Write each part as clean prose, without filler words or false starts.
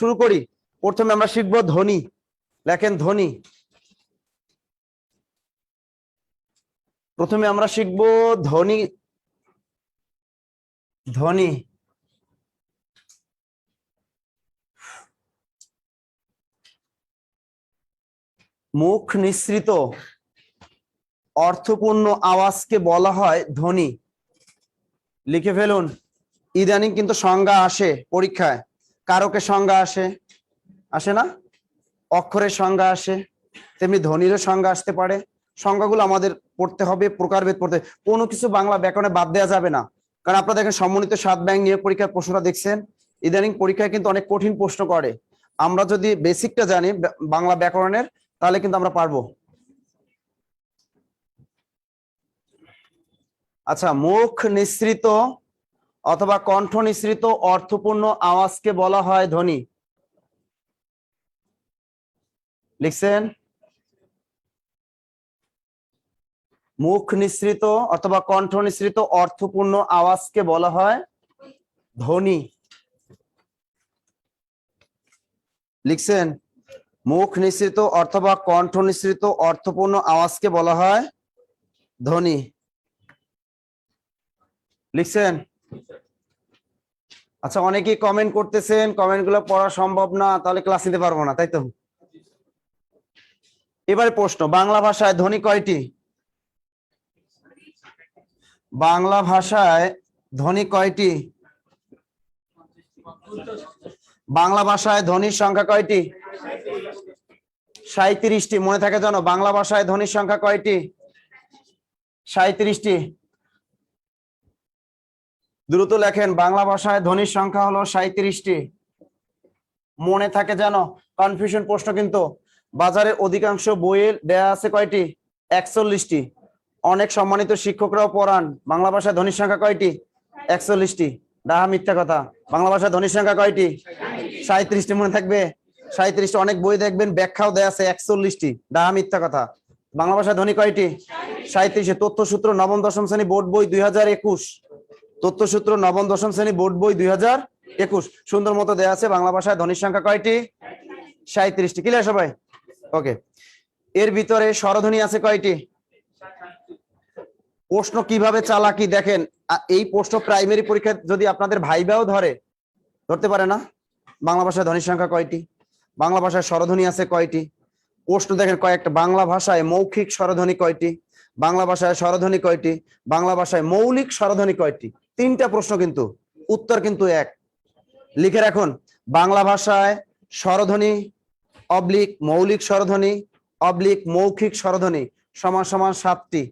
শুরু করি। প্রথমে আমরা শিখবো ধ্বনি। লেখেন ধ্বনি। প্রথমে আমরা শিখবো ধ্বনি। ধ্বনি মুখ নিঃসৃত অর্থপূর্ণ আওয়াজকে বলা হয় ধ্বনি। লিখে ফেলুন। ইদানিং কিন্তু সংজ্ঞা আসে পরীক্ষায়, কারকের সংজ্ঞা আসে, আসে না? অক্ষরের সংজ্ঞা আসে, তেমনি ধ্বনিরও সংজ্ঞা আসতে পারে। সংজ্ঞাগুলো আমাদের পড়তে হবে, প্রকারভেদ পড়তে। কোনো কিছু বাংলা ব্যাকরণে বাদ দেওয়া যাবে না, কারণ আপনারা দেখেন সমন্বিত 7 ব্যাংক নিয়োগ পরীক্ষার প্রশ্নটা দেখছেন, ইদানিং পরীক্ষায় কিন্তু অনেক কঠিন প্রশ্ন করে। আমরা যদি বেসিকটা জানি বাংলা ব্যাকরণের, তাহলে কিন্তু আমরা পারবো। আচ্ছা, মুখ নিঃসৃত অথবা কণ্ঠ নিঃসৃত অর্থপূর্ণ আওয়াজকে বলা হয় ধ্বনি। লিখছেন? মুখ নিঃসৃত অথবা কণ্ঠ নিঃসৃত অর্থপূর্ণ আওয়াজকে বলা হয় ধ্বনি। লিখছেন? মুখ নিঃসৃত অথবা কণ্ঠ নিঃসৃত অর্থপূর্ণ আওয়াজকে বলা হয় ধ্বনি। লিখছেন? আচ্ছা, অনেকেই কমেন্ট করতেছেন, কমেন্ট গুলো পড়া সম্ভব না, তাহলে ক্লাস নিতে পারবো না, তাই তো? এবারে প্রশ্ন, বাংলা ভাষায় ধ্বনি কয়টি? বাংলা ভাষায় ধ্বনি কয়টি? বাংলা ভাষায় ধ্বনির সংখ্যা কয়টি? 37টি। মনে থাকে জানো, বাংলা ভাষায় ধ্বনির সংখ্যা কয়টি? 37টি। দ্রুত লেখেন, বাংলা ভাষায় ধ্বনির সংখ্যা হলো 37টি। মনে থাকে জানো, কনফিউশন প্রশ্ন কিন্তু। বাজারের অধিকাংশ বইয়ে দেয়া আছে কয়টি? 41টি। অনেক সম্মানিত শিক্ষকরাও পড়ান, বাংলা ভাষায় ধ্বনির সংখ্যা কয়টি? 41টি। ডাহা মিথ্যা কথা। বাংলা ভাষায় ধ্বনির সংখ্যা কয়টি? 37টি। মনে থাকবে 37টি। অনেক বই দেখবেন ব্যাখ্যাও দেয়া আছে 41টি। ডাহা মিথ্যা কথা। বাংলা ভাষায় ধ্বনি কয়টি? 37। তথ্যসূত্র নবম দশম শ্রেণী বোর্ড বই 2021। তথ্যসূত্র নবম দশম শ্রেণী বোর্ড বই 2021 সুন্দর মতো দেয়া আছে বাংলা ভাষায় ধ্বনির সংখ্যা কয়টি? 37টি। ক্লিয়ার সবাই? ওকে। এর ভিতরে স্বরধ্বনি আছে কয়টি? প্রশ্ন কিভাবে চালাকি দেখেন, এই প্রশ্ন প্রাইমারি পরীক্ষায় যদি আপনাদের ভাইবাও ধরতে পারে না। বাংলা ভাষায় ধ্বনির সংখ্যা কয়টি? বাংলা ভাষায় স্বরধ্বনি আছে কয়টি? প্রশ্ন দেখেন কয়েকটা। বাংলা ভাষায় মৌখিক স্বরধ্বনি কয়টি? বাংলা ভাষায় স্বরধ্বনি কয়টি? বাংলা ভাষায় মৌলিক স্বরধ্বনি কয়টি? 3টা প্রশ্ন, কিন্তু উত্তর কিন্তু এক। লিখে রাখুন, বাংলা ভাষায় স্বরধ্বনি অবলিক মৌলিক স্বরধ্বনি অবলিক মৌখিক স্বরধ্বনি সমান সমান 7টি।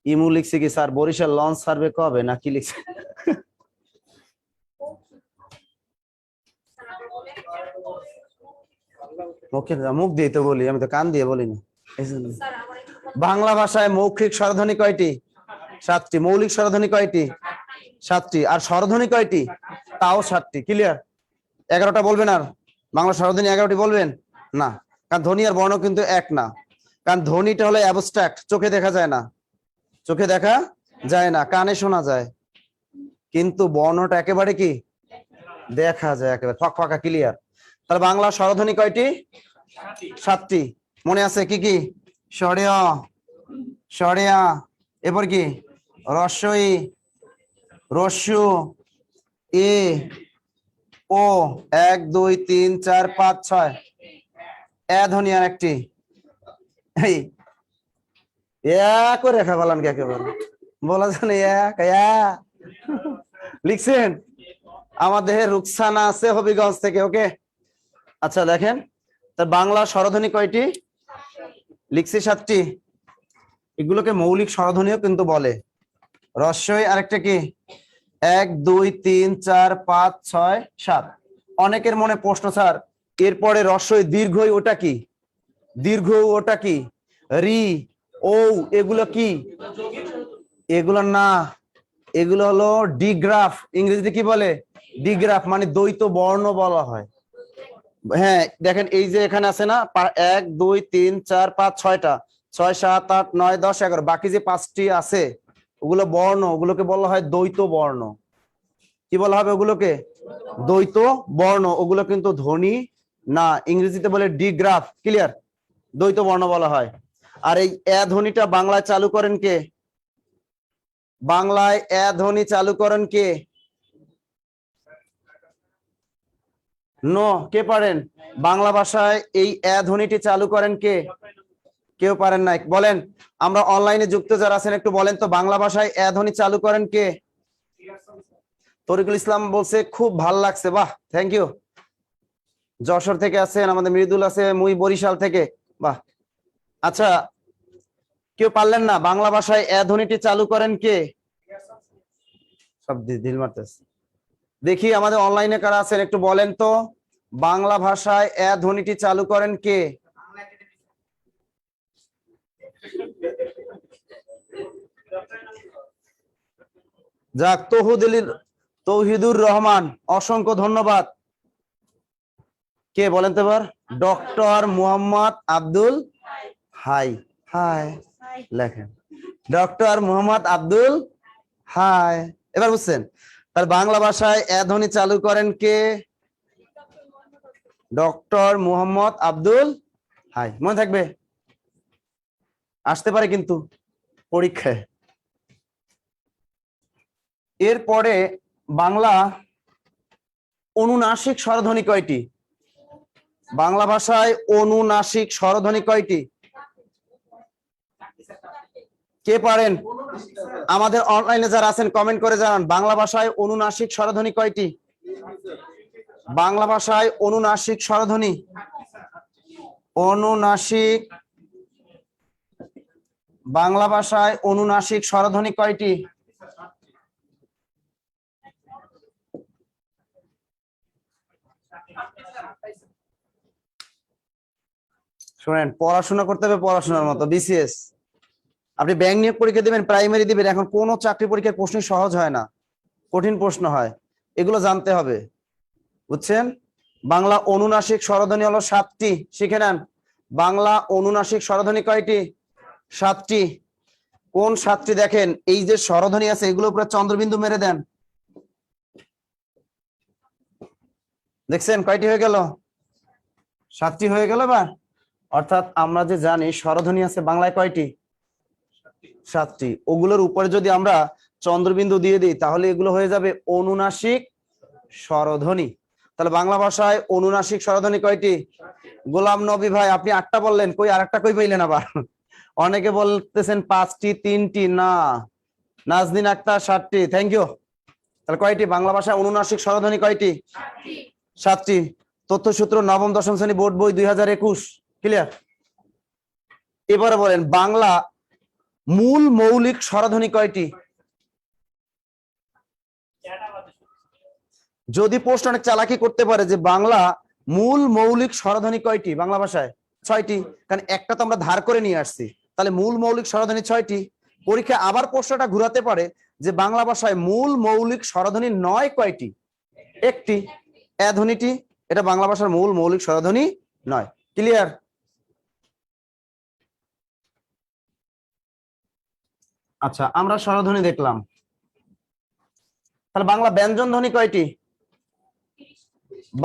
ইমু লিখছে কি স্যার বরিশাল লঞ্চ সার্ভে কবে, না কি লিখছে? মুখ দিয়ে তো বলি, আমি তো কান দিয়ে বলি না। বাংলা ভাষায় মৌখিক স্বরধ্বনি কয়টি? 7টি। মৌলিক স্বরধ্বনি কয়টি? 7টি। আর স্বরধ্বনি কয়টি? তাও 7টি। ক্লিয়ার? 11টা বলবেন? আর বাংলা স্বরধ্বনি 11টি বলবেন না, কারণ ধ্বনি আর বর্ণ কিন্তু এক না। কারণ ধ্বনিটা হলো অ্যাবস্ট্রাক্ট, চোখে দেখা যায় না, চোখে দেখা যায় না, কানে শোনা যায়, কিন্তু বর্ণটা একেবারে কি দেখা যায়, একেবারে ফকফকা। ক্লিয়ার? তাহলে বাংলা স্বরধ্বনি কয়টি? 7টি। মনে আছে কি কি? স্বরেয়, স্বরেয়া, এরপর কি রস্বই, রস্যু, এ, ও, 1 2 3 4 5 6। এ ধ্বনি আর একটি, এই করে রেখা বলেন কি একেবারে বলা জানে এক। লিখছেন? আমাদের রুকসানা আছে হবিগঞ্জ থেকে। ওকে। আচ্ছা দেখেন, তা বাংলা স্বরধ্বনি কয়টি? লিখছি 7টি। এগুলোকে মৌলিক স্বরধ্বনিও কিন্তু বলে। রস্বই আরেকটা কি? 1 2 3 4 5 6 7। অনেকের মনে প্রশ্ন, স্যার এরপরে রস্বই দীর্ঘই ওটা কি? দীর্ঘ ওটা কি? রি, ও, এগুলো কি? এগুলো না, এগুলো হলো ডিগ্রাফ। ইংরেজিতে কি বলে? ডিগ্রাফ, মানে দ্বৈত বর্ণ বলা হয়। হ্যাঁ দেখেন, এই যে এখানে আছে না 1 2 3 4 5 6টা, 6 7 8 9 10 11, বাকি যে 5টি আছে ওগুলো বর্ণ, ওগুলোকে বলা হয় দ্বৈত বর্ণ। কি বলা হবে ওগুলোকে? দ্বৈত বর্ণ। ওগুলো কিন্তু ধ্বনি না, ইংরেজিতে বলে ডিগ্রাফ। ক্লিয়ার? দ্বৈত বর্ণ বলা হয়। আর এই এ ধ্বনিটা বাংলায় চালু করেন কে? বাংলায় এ ধ্বনি চালু করেন কে? নো, কে পারেন? বাংলা ভাষায় এই এ ধ্বনিটি চালু করেন কে? কেউ পারেন নাই। বলেন, আমরা অনলাইনে যুক্ত যারা আছেন একটু বলেন তো, বাংলা ভাষায় এ ধ্বনি চালু করেন কে? তরিকুল ইসলাম বলছে খুব ভাল লাগছে, বাহ, থ্যাংক ইউ। যশোর থেকে আছেন, আমাদের মৃদুল আছে, মুই বরিশাল থেকে, বাহ। আচ্ছা, কেউ পারলেন না? বাংলা ভাষায় এ ধ্বনিটি চালু করেন কে? সব দিল মারতেছে। দেখি আমাদের অনলাইনে কারা আছেন একটু বলেন তো, বাংলা ভাষায় এ ধ্বনিটি চালু করেন কে? যাক, তৌহিদুর রহমান, অসংখ্য ধন্যবাদ। কে বলেন তো এবার? ডক্টর মুহাম্মদ আব্দুল হাই। হাই লেখেন, ডক্টর মুহাম্মদ আব্দুল হাই। এবার বুঝছেন? তার বাংলা ভাষায় এ ধ্বনি চালু করেন কে? ডক্টর মুহাম্মদ আব্দুল হাই। মনে থাকবে, আসতে পারে কিন্তু পরীক্ষায়। এরপরে বাংলা অনুনাসিক স্বরধ্বনি কয়টি? বাংলা ভাষায় অনুনাসিক স্বরধ্বনি কয়টি? কে পারেন? আমাদের অনলাইনে যারা আছেন কমেন্ট করে জানান, বাংলা ভাষায় অনুনাসিক স্বরধ্বনি কয়টি? বাংলা ভাষায় অনুনাসিক স্বরধ্বনি, অনুনাসিক, বাংলা ভাষায় অনুনাসিক স্বরধ্বনি কয়টি? শুনেন, পড়াশোনা করতে হবে পড়াশোনার মতো। বিসিএস, আপনি ব্যাংক নিয়োগ পরীক্ষা দিবেন, প্রাইমারি দিবেন, এখন কোন চাকরি পরীক্ষার প্রশ্ন সহজ হয় না, কঠিন প্রশ্ন হয়, এগুলো জানতে হবে, বুঝছেন? বাংলা অনুনাসিক স্বরধ্বনি হলো 7টি, শিখে নেন। বাংলা অনুনাসিক স্বরধ্বনি কয়টি? 7টি। কোন 7টি? দেখেন, এই যে স্বরধ্বনি আছে এগুলো উপরে চন্দ্রবিন্দু মেরে দেন, দেখছেন কয়টি হয়ে গেল? 7টি হয়ে গেল। এবার অর্থাৎ আমরা যে জানি স্বরধ্বনি আছে বাংলায় কয়টি? 7টি। ওগুলোর উপরে যদি আমরা চন্দ্রবিন্দু দিয়ে দিই তাহলে এগুলো হয়ে যাবে অনুনাসিক স্বরধ্বনি। তাহলে বাংলা ভাষায় অনুনাসিক স্বরধ্বনি কয়টি? গোলাম নবী ভাই, আপনি 8টা বললেন, কই আরেকটা কই পাইলেন আবার? অনেকে বলতেছেন 5টি, 3টি, না। নাজনীন আক্তার 7টি, থ্যাংক ইউ। তাহলে কয়টি বাংলা ভাষায় অনুনাসিক স্বরধ্বনি? কয়টি? 7টি। তথ্যসূত্র নবম দশম শ্রেণী বোর্ড বই 2021। ক্লিয়ার? এবারে বলেন, বাংলা মূল মৌলিক স্বরধ্বনি কয়টি? যদি প্রশ্ন অনেক চালাকি করতে পারে যে বাংলা মূল মৌলিক স্বরধ্বনি কয়টি বাংলা ভাষায়? 6টি, কারণ একটা তো আমরা ধার করে নিয়ে আসছি, তাহলে মূল মৌলিক স্বরধ্বনি 6টি। পরীক্ষা আবার প্রশ্নটা ঘুরাতে পারে যে বাংলা ভাষায় মূল মৌলিক স্বরধ্বনি 9 কয়টি? 1টি। এ ধ্বনিটি, এটা বাংলা ভাষার মূল মৌলিক স্বরধ্বনি 9। ক্লিয়ার? আচ্ছা, আমরা স্বরধ্বনি দেখলাম, তাহলে বাংলা ব্যঞ্জন ধ্বনি কয়টি?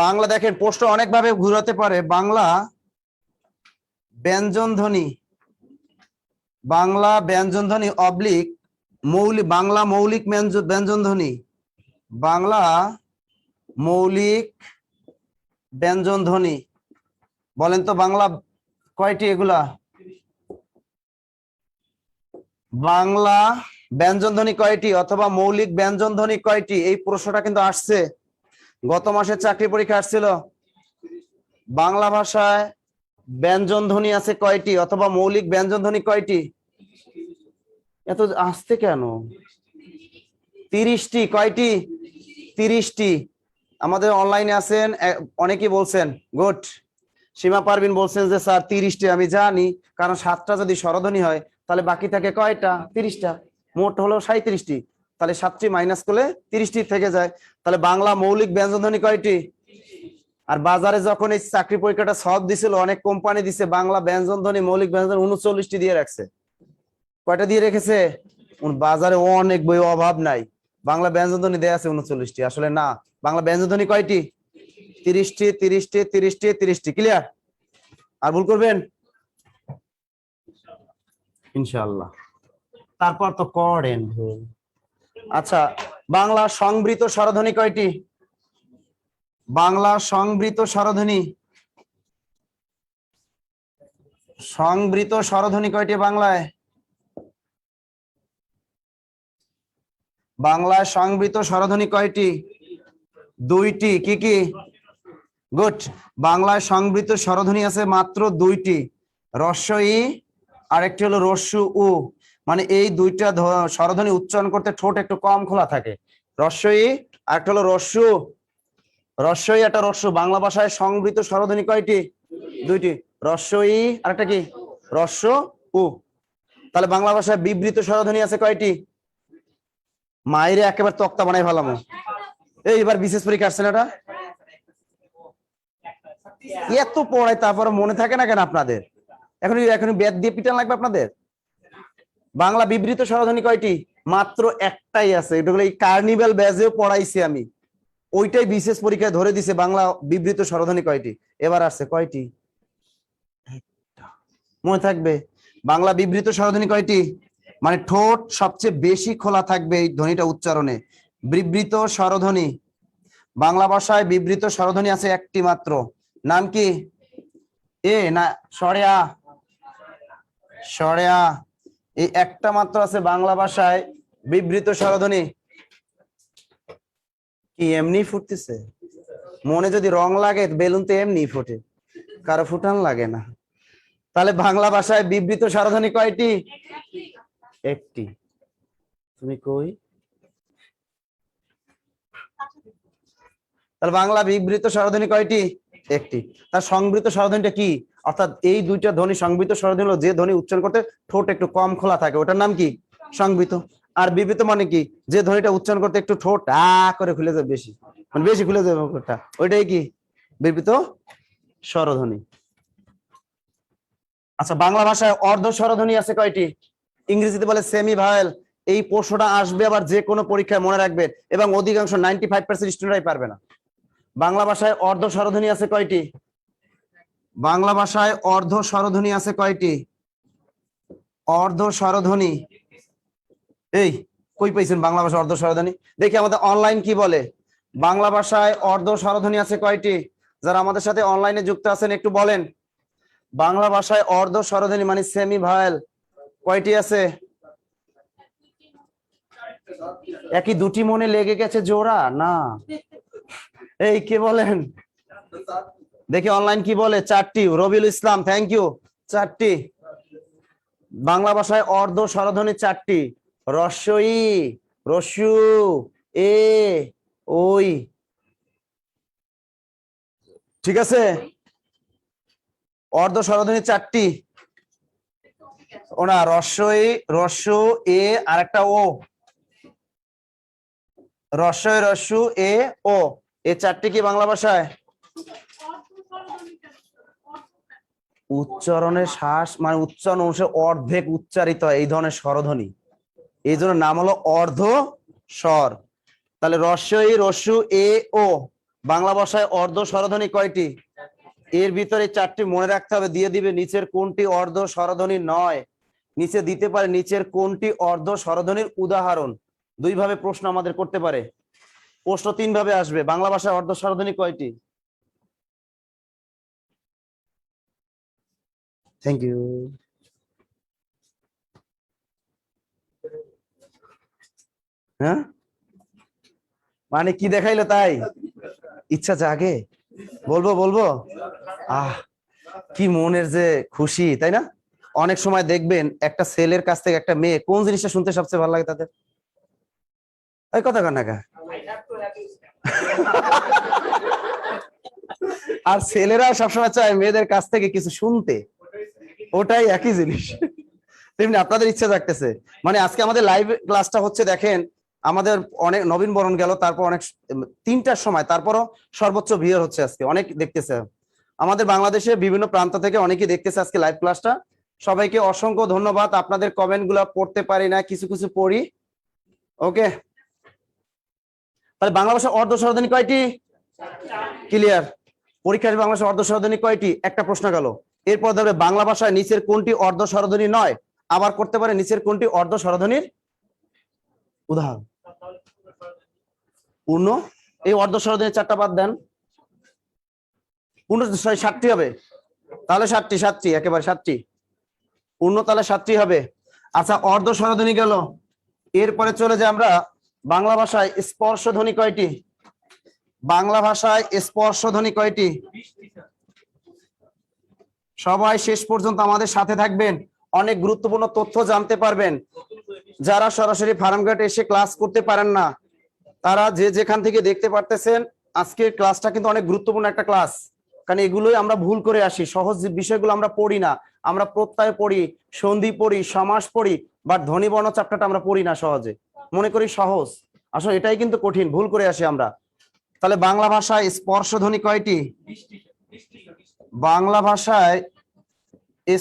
বাংলা দেখেন প্রশ্ন অনেকভাবে ঘুরাতে পারে। বাংলা ব্যঞ্জন ধ্বনি, বাংলা ব্যঞ্জন ধ্বনি অবলিক মৌলিক, বাংলা মৌলিক ব্যঞ্জন ধ্বনি, বাংলা মৌলিক ব্যঞ্জন ধ্বনি। বলেন তো বাংলা কয়টি এগুলা? বাংলা ব্যঞ্জন ধ্বনি কয়টি অথবা মৌলিক ব্যঞ্জন ধ্বনি কয়টি? এই প্রশ্নটা কিন্তু আসছে, গত মাসে চাকরি পরীক্ষা আসছিল। বাংলা ভাষায় ব্যঞ্জন ধ্বনি আছে কয়টি অথবা মৌলিক ব্যঞ্জন ধ্বনি কয়টি? এত আসতে কেন? 30টি। কয়টি? 30টি। আমাদের অনলাইনে আছেন অনেকেই বলছেন, গুড। সীমা পারভিন বলছেন যে স্যার 30টি। আমি জানি, কারণ 7টা যদি স্বরধ্বনি হয় তাহলে বাকি থাকে কয়টা? 30টা। মোট হলো 37টি, তাহলে 7টি মাইনাস করলে 30টি থেকে যায়। তাহলে বাংলা মৌলিক ব্যঞ্জন ধ্বনি কয়টি? আর বাজারে যখন এই চাকরি পরীক্ষাটা সব দিছিল, অনেক কোম্পানি দিছে বাংলা ব্যঞ্জন ধ্বনি মৌলিক ব্যঞ্জন 39টি দিয়ে রাখছে। কয়টা দিয়ে রেখেছে? বাজারে অনেক বই, অভাব নাই। বাংলা ব্যঞ্জনধ্বনি দেয়া আছে 39টি, আসলে না। বাংলা ব্যঞ্জনধ্বনি কয়টি? 30টি, 30টি, 30টি, 30টি। ক্লিয়ার? আর ভুল করবেন ইনশাআল্লাহ। তারপর তো করেন ভুল। আচ্ছা, বাংলা সংবৃত স্বরধ্বনি কয়টি? বাংলা সংবৃত স্বরধ্বনি, সংবৃত স্বরধ্বনি কয়টি বাংলায়? বাংলায় সংবৃত স্বরধ্বনি কয়টি? 2টি। কি কি? গুড। বাংলায় সংবৃত স্বরধ্বনি আছে মাত্র 2টি, হ্রস্ব ই আর একটি হলো হ্রস্ব উ। মানে এই দুইটা স্বরধ্বনি উচ্চারণ করতে ঠোঁট একটু কম খোলা থাকে। হ্রস্ব ই আর একটা হলো হ্রস্ব, হ্রস্ব ই একটা হ্রস্ব। বাংলা ভাষায় সংবৃত স্বরধ্বনি কয়টি? 2টি, হ্রস্ব ই আর একটা কি? হ্রস্ব উ। তাহলে বাংলা ভাষায় বিবৃত স্বরধ্বনি আছে কয়টি? মাইরে একেবারে তক্তা বানাই ফেলামো। এইবার বিশেষ পরীক্ষা আসছে না, এটা এত পড়াই তারপরে মনে থাকে না কেন আপনাদের? এখন বেদ দিয়ে পিটান লাগবে আপনাদের। বাংলা বিবৃত স্বরধ্বনি কয়টি? মাত্র একটাই আছে, এটা হলো এই কার্নিভাল ব্যাজেও পড়াইছি আমি, ওইটাই বিশেষ পরীক্ষায় ধরে দিছে। বাংলা বিবৃত স্বরধ্বনি কয়টি? এবার আসছে কয়টি? মনে থাকবে। বাংলা বিবৃত স্বরধ্বনি কয়টি? মানে ঠোঁট সবচেয়ে বেশি খোলা থাকবে এই ধ্বনিটা উচ্চারণে। বিবৃত স্বরধ্বনি, বাংলা ভাষায় বিবৃত স্বরধ্বনি আছে একটি মাত্র। নাম কি? এ না সরেয়া, সরেয়া, এই একটা মাত্র আছে বাংলা ভাষায় বিবৃত স্বরধ্বনি। কি এমনি ফুটতেছে? মনে যদি রং লাগে বেলুন তো এমনি ফোটে, কারো ফুটান লাগে না। তাহলে বাংলা ভাষায় বিবৃত স্বরধ্বনি কয়টি? একটি। তুমি কই? তাহলে বাংলা বিবৃত স্বরধ্বনি কয়টি? একটি। তার সংবৃত স্বরধ্বনিটা কি? অর্থাৎ এই দুইটা ধ্বনি, সংবৃত স্বরধ্বনি হলো যে ধ্বনি উচ্চারণ করতে ঠোঁট একটু কম খোলা থাকে, ওটার নাম কি? সংবৃত। আর বিবৃত মানে কি? যে ধ্বনিটা উচ্চারণ করতে একটু ঠোঁট করে খুলে যাবে, বেশি মানে বেশি খুলে যাবে ওটা, ওইটাই কি? বিবৃত স্বরধ্বনি। আচ্ছা, বাংলা ভাষায় অর্ধ স্বরধ্বনি আছে কয়টি? ইংরেজিতে বলে সেমি ভাওয়েল। এই প্রশ্নটা আসবে আবার যে কোনো পরীক্ষায়, মনে রাখবেন, এবং অধিকাংশ 95% স্টুডেন্টরাই পারবে না। বাংলা ভাষায় অর্ধ স্বরধ্বনি আছে কয়টি? বাংলা ভাষায় অর্ধ স্বরধ্বনি আছে কয়টি? অর্ধ স্বরধ্বনি, এই কই পাইছেন বাংলা ভাষায় অর্ধ স্বরধ্বনি? দেখি আমাদের অনলাইন কি বলে। বাংলা ভাষায় অর্ধ স্বরধ্বনি আছে কয়টি? যারা আমাদের সাথে অনলাইনে যুক্ত আছেন একটু বলেন। বাংলা ভাষায় অর্ধ স্বরধ্বনি মানে সেমি ভাওয়েল কয়টি আছে? একই, দুটি মনে লেগে গেছে জোড়া না? এই কে বলেন দেখি অনলাইন কি বলে? 4টি। Rabiul Islam, thank you. 4টি। বাংলা ভাষায় অর্ধ স্বরধ্বনি 4টি, হ্রস্ব ই, হ্রস্ব এ, ওই। ঠিক আছে, অর্ধ স্বরধ্বনি 4টি। ওনা হ্রস্ব ই, হ্রস্ব এ আর একটা ও, হ্রস্ব ই, হ্রস্ব এ, ও, এই 4টি কি বাংলা ভাষায়? উচ্চারণের শ্বাস মানে উচ্চারণ অনুসারে অর্ধেক উচ্চারিত হয় এই ধরনের স্বরধ্বনি, এই জন্য নাম হলো অর্ধ স্বর। তাহলে হ্রস্ব ই, হ্রস্ব এ, ও, বাংলা ভাষায় অর্ধ স্বরধ্বনি কয়টি? এর ভিতরে 4টি মনে রাখতে হবে। দিয়ে দিবে নিচের কোনটি অর্ধ স্বরধ্বনি নয়, নিচে দিতে পারে নিচের কোনটি অর্ধ স্বরধ্বনির উদাহরণ। দুই ভাবে প্রশ্ন আমাদের করতে পারে। প্রশ্ন 3 ভাবে আসবে। বাংলা ভাষায় অর্ধ স্বরধ্বনি কয়টি? Thank you. হ্যাঁ, মানে কি দেখাইলো তাই ইচ্ছা জাগে? বলবো বলবো, আহ কি মনের যে খুশি, তাই না? অনেক সময় দেখবেন একটা ছেলের কাছ থেকে একটা মেয়ে কোন জিনিসটা শুনতে সবচেয়ে ভালো লাগে তাদের? ওই কথা কানাকা। আর ছেলেরা সবসময় চায় মেয়েদের কাছ থেকে কিছু শুনতে, ওটাই একই জিনিস। তেমনি আপনাদের ইচ্ছা জাগতেছে। মানে আজকে আমাদের লাইভ ক্লাসটা হচ্ছে, দেখেন আমাদের অনেক নবীন বরণ গেল, তারপর অনেক 3টার সময়, তারপরও সর্বোচ্চ ভিড় হচ্ছে আজকে, অনেক দেখতেছে। আমাদের বাংলাদেশে বিভিন্ন প্রান্ত থেকে অনেকেই দেখতেছে আজকে লাইভ ক্লাসটা। সবাইকে অসংখ্য ধন্যবাদ। আপনাদের কমেন্ট গুলা পড়তে পারি না, কিছু কিছু পড়ি। ওকে, তাহলে বাংলা ভাষা অর্ধ স্বরধ্বনি কয়টি? ক্লিয়ার। পরীক্ষায় বাংলা ভাষা অর্ধ স্বরধ্বনি কয়টি? একটা প্রশ্ন গেল। এরপর ধরবে বাংলা ভাষায় নিচের কোনটি অর্ধ স্বরধ্বনি নয়? আবার করতে পারে নিচের কোনটি অর্ধ স্বরধ্বনির উদাহরণ? পূর্ণ। এই অর্ধ স্বরধ্বনি চারটা বাদ দেন। পূর্ণ 7টি হবে, তাহলে 7টি একেবারে 7টি। পূর্ণ তাহলে 7টি হবে। আচ্ছা, অর্ধ স্বরধ্বনি গেল। এরপরে চলে যাই আমরা বাংলা ভাষায় স্পর্শ ধ্বনি কয়টি? বাংলা ভাষায় স্পর্শ ধ্বনি কয়টি? সবাই শেষ পর্যন্ত আমাদের সাথে থাকবেন, অনেক গুরুত্বপূর্ণ তথ্য জানতে পারবেন। যারা সরাসরি ফার্মগেট এসে ক্লাস করতে পারেন না, তারা যে যেখান থেকে দেখতে পারতেছেন, আজকের ক্লাসটা কিন্তু অনেক গুরুত্বপূর্ণ একটা ক্লাস। কারণ এগুলোই আমরা ভুল করে আসি, সহজ বিষয়গুলো আমরা পড়ি না। আমরা প্রত্যয় পড়ি, সন্ধি পড়ি, সমাস পড়ি, বাট ধ্বনি বর্ণ চ্যাপ্টারটা আমরা পড়ি না সহজে, মনে করি সহজ। আসলে এটাই কিন্তু কঠিন, ভুল করে আসি আমরা। তাহলে বাংলা ভাষায় স্পর্শ ধ্বনি কয়টি? বাংলা ভাষায়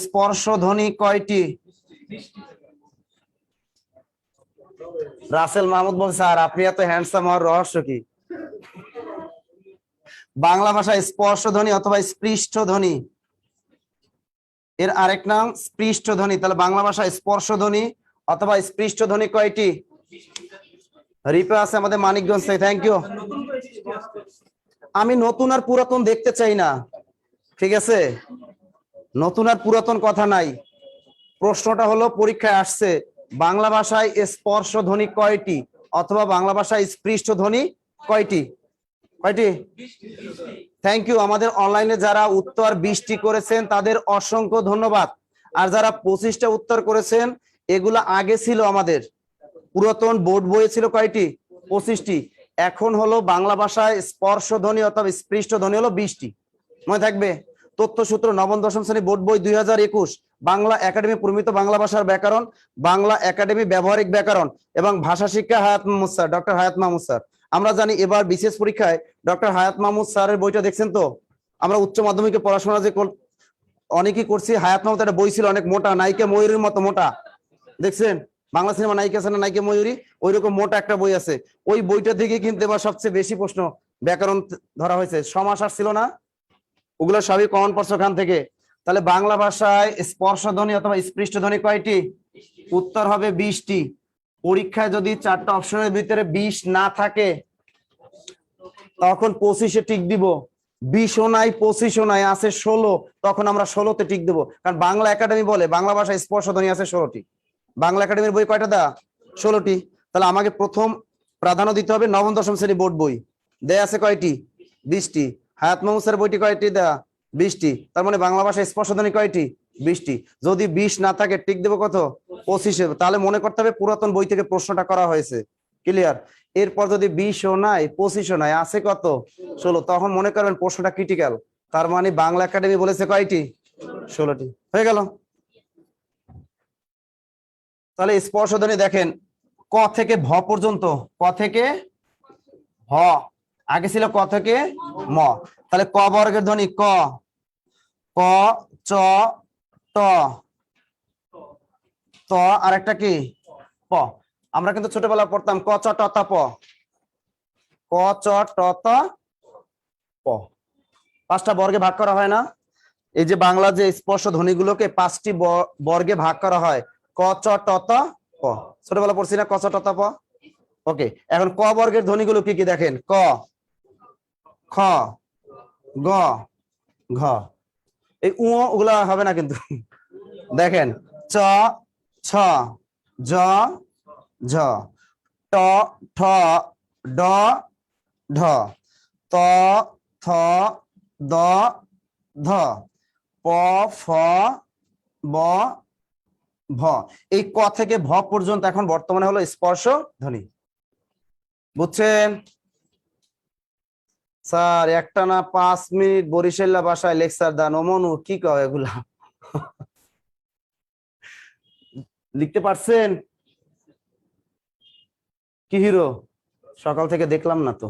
স্পর্শ ধ্বনি কয়টি? রাসেল মাহমুদ বলছে, স্যার আপনি এত হ্যান্ডসাম হওয়ার রহস্য কি? বাংলা ভাষায় স্পর্শ ধ্বনি অথবা স্পৃষ্ট ধ্বনি, এর আরেক নাম স্পৃষ্ট ধ্বনি। তাহলে বাংলা ভাষায় স্পর্শ ধ্বনি অথবা স্পৃষ্ট ধ্বনি কয়টি? রিপে আছে আমাদের মানিকগঞ্জ থেকে, থ্যাংক ইউ। আমি নতুন আর পুরাতন দেখতে চাই না, ঠিক আছে? নতুন আর পুরাতন কথা নাই। প্রশ্নটা হলো পরীক্ষায় আসছে বাংলা ভাষায় স্পর্শ ধ্বনি কয়টি অথবা বাংলা ভাষায় স্পৃষ্ট ধ্বনি কয়টি? কয়টি? Thank you. আমাদের অনলাইনে যারা উত্তর 20টি করেছেন তাদের অসংখ্য ধন্যবাদ। আর যারা 25টা উত্তর করেছেন, এগুলো আগে ছিল আমাদের পুরাতন বোর্ড বইয়ে ছিল কয়টি? 25টি। এখন হলো বাংলা ভাষায় স্পর্শ ধ্বনি অথবা স্পৃষ্ট ধ্বনি হলো 20টি। মনে থাকবে। তথ্যসূত্র নবম দশম শ্রেণী বোর্ড বই 2021, বাংলা একাডেমি প্রমিত বাংলা ভাষার ব্যাকরণ, বাংলা একাডেমি ব্যবহারিক ব্যাকরণ এবং ভাষা শিক্ষা হায়াত মাহমুদ স্যার, ডক্টর হায়াত মাহমুদ স্যার। আমরা জানি এবার বিশেষ পরীক্ষায় ডক্টর হায়াত মাহমুদ স্যারের বইটা দেখছেন তো? আমরা উচ্চ মাধ্যমিকে পড়াশোনা যে অনেকেই করছি, হায়াত মাহমুদ একটা বই ছিল অনেক মোটা, নায়িকা ময়ূরীর মতো মোটা, দেখছেন? বাংলা সিনেমা নায়িকা আছে না, নায়িকা ময়ূরী, ওই রকম মোটা একটা বই আছে। ওই বইটা থেকে কিন্তু এবার সবচেয়ে বেশি প্রশ্ন ব্যাকরণ ধরা হয়েছে। সমাস আসছিল না, ওগুলো সবই কমন পড়ছে ওখান থেকে। তাহলে বাংলা ভাষায় স্পর্শ ধ্বনি অথবা স্পৃষ্ট ধ্বনি কয়টি? উত্তর হবে 20টি। পরীক্ষায় যদি 4টা অপশনের ভিতরে 20 না থাকে, তখন 25-এ টিক দিব। 20ও নাই, 25ও নাই, আছে 16, তখন আমরা 16তে টিক দেবো। কারণ বাংলা একাডেমি বলে বাংলা ভাষায় স্পর্শ ধ্বনি আছে 16টি। বাংলা একাডেমির বই কয়টা দা? 16টি। তাহলে আমাকে প্রথম প্রাধান্য দিতে হবে নবম দশম শ্রেণী বোর্ড বই, দেয়া আছে কয়টি? 20টি। হায়াত মাহমুদ স্যার বইটি কয়টি দেয়া? 20টি। তার মানে বাংলা ভাষায় স্পর্শ ধ্বনি কয়টি? 20টি। যদি 20 না থাকে টিক দেবো কত? 25-এ। তাহলে মনে করতে হবে পুরাতন বই থেকে প্রশ্নটা করা হয়েছে। ক্লিয়ার? এরপর যদি 20ও নাই, 25ও নাই, আছে কত? 16, তখন মনে করবেন প্রশ্নটা ক্রিটিক্যাল। তার মানে বাংলা একাডেমি বলেছে কয়টি? 16টি। হয়ে গেল। তাহলে স্পর্শ ধ্বনি দেখেন, ক থেকে ভ পর্যন্ত। ক থেকে ভ, আগে ছিল ক থেকে ম। তাহলে ক বর্গের ধ্বনি ক, ক, চ, ট, ত, আর একটা কি? প। আমরা কিন্তু ছোটবেলায় পড়তাম ক চ ট ত প, ক চ ট ত প। 5টা বর্গে ভাগ করা হয় না? এই যে বাংলা যে স্পর্শ ধ্বনিগুলোকে 5টি বর্গে ভাগ করা হয়, ক চ ট ত প। ছোটবেলা পড়ছি না ক চ ট ত প? ওকে, এখন ক বর্গের ধ্বনিগুলো কি কি দেখেন? ক, খ, গ, ঘ। এই ওগুলা হবে না কিন্তু। দেখেন চ, ছ, জ, ঝ, ট, ঠ, ড, ঢ, ত, থ, দ, ধ, প, ফ, ব, ভ। এই ক থেকে ভ পর্যন্ত এখন বর্তমানে হলো স্পর্শ ধ্বনি। বুঝছেন? স্যার একটা না 5 মিনিট বরিশাল্লা ভাষায় লেকচার দান, অমনু কি কয় এগুলা? লিখতে পারছেন? কি হিরো? সকাল থেকে দেখলাম না তো।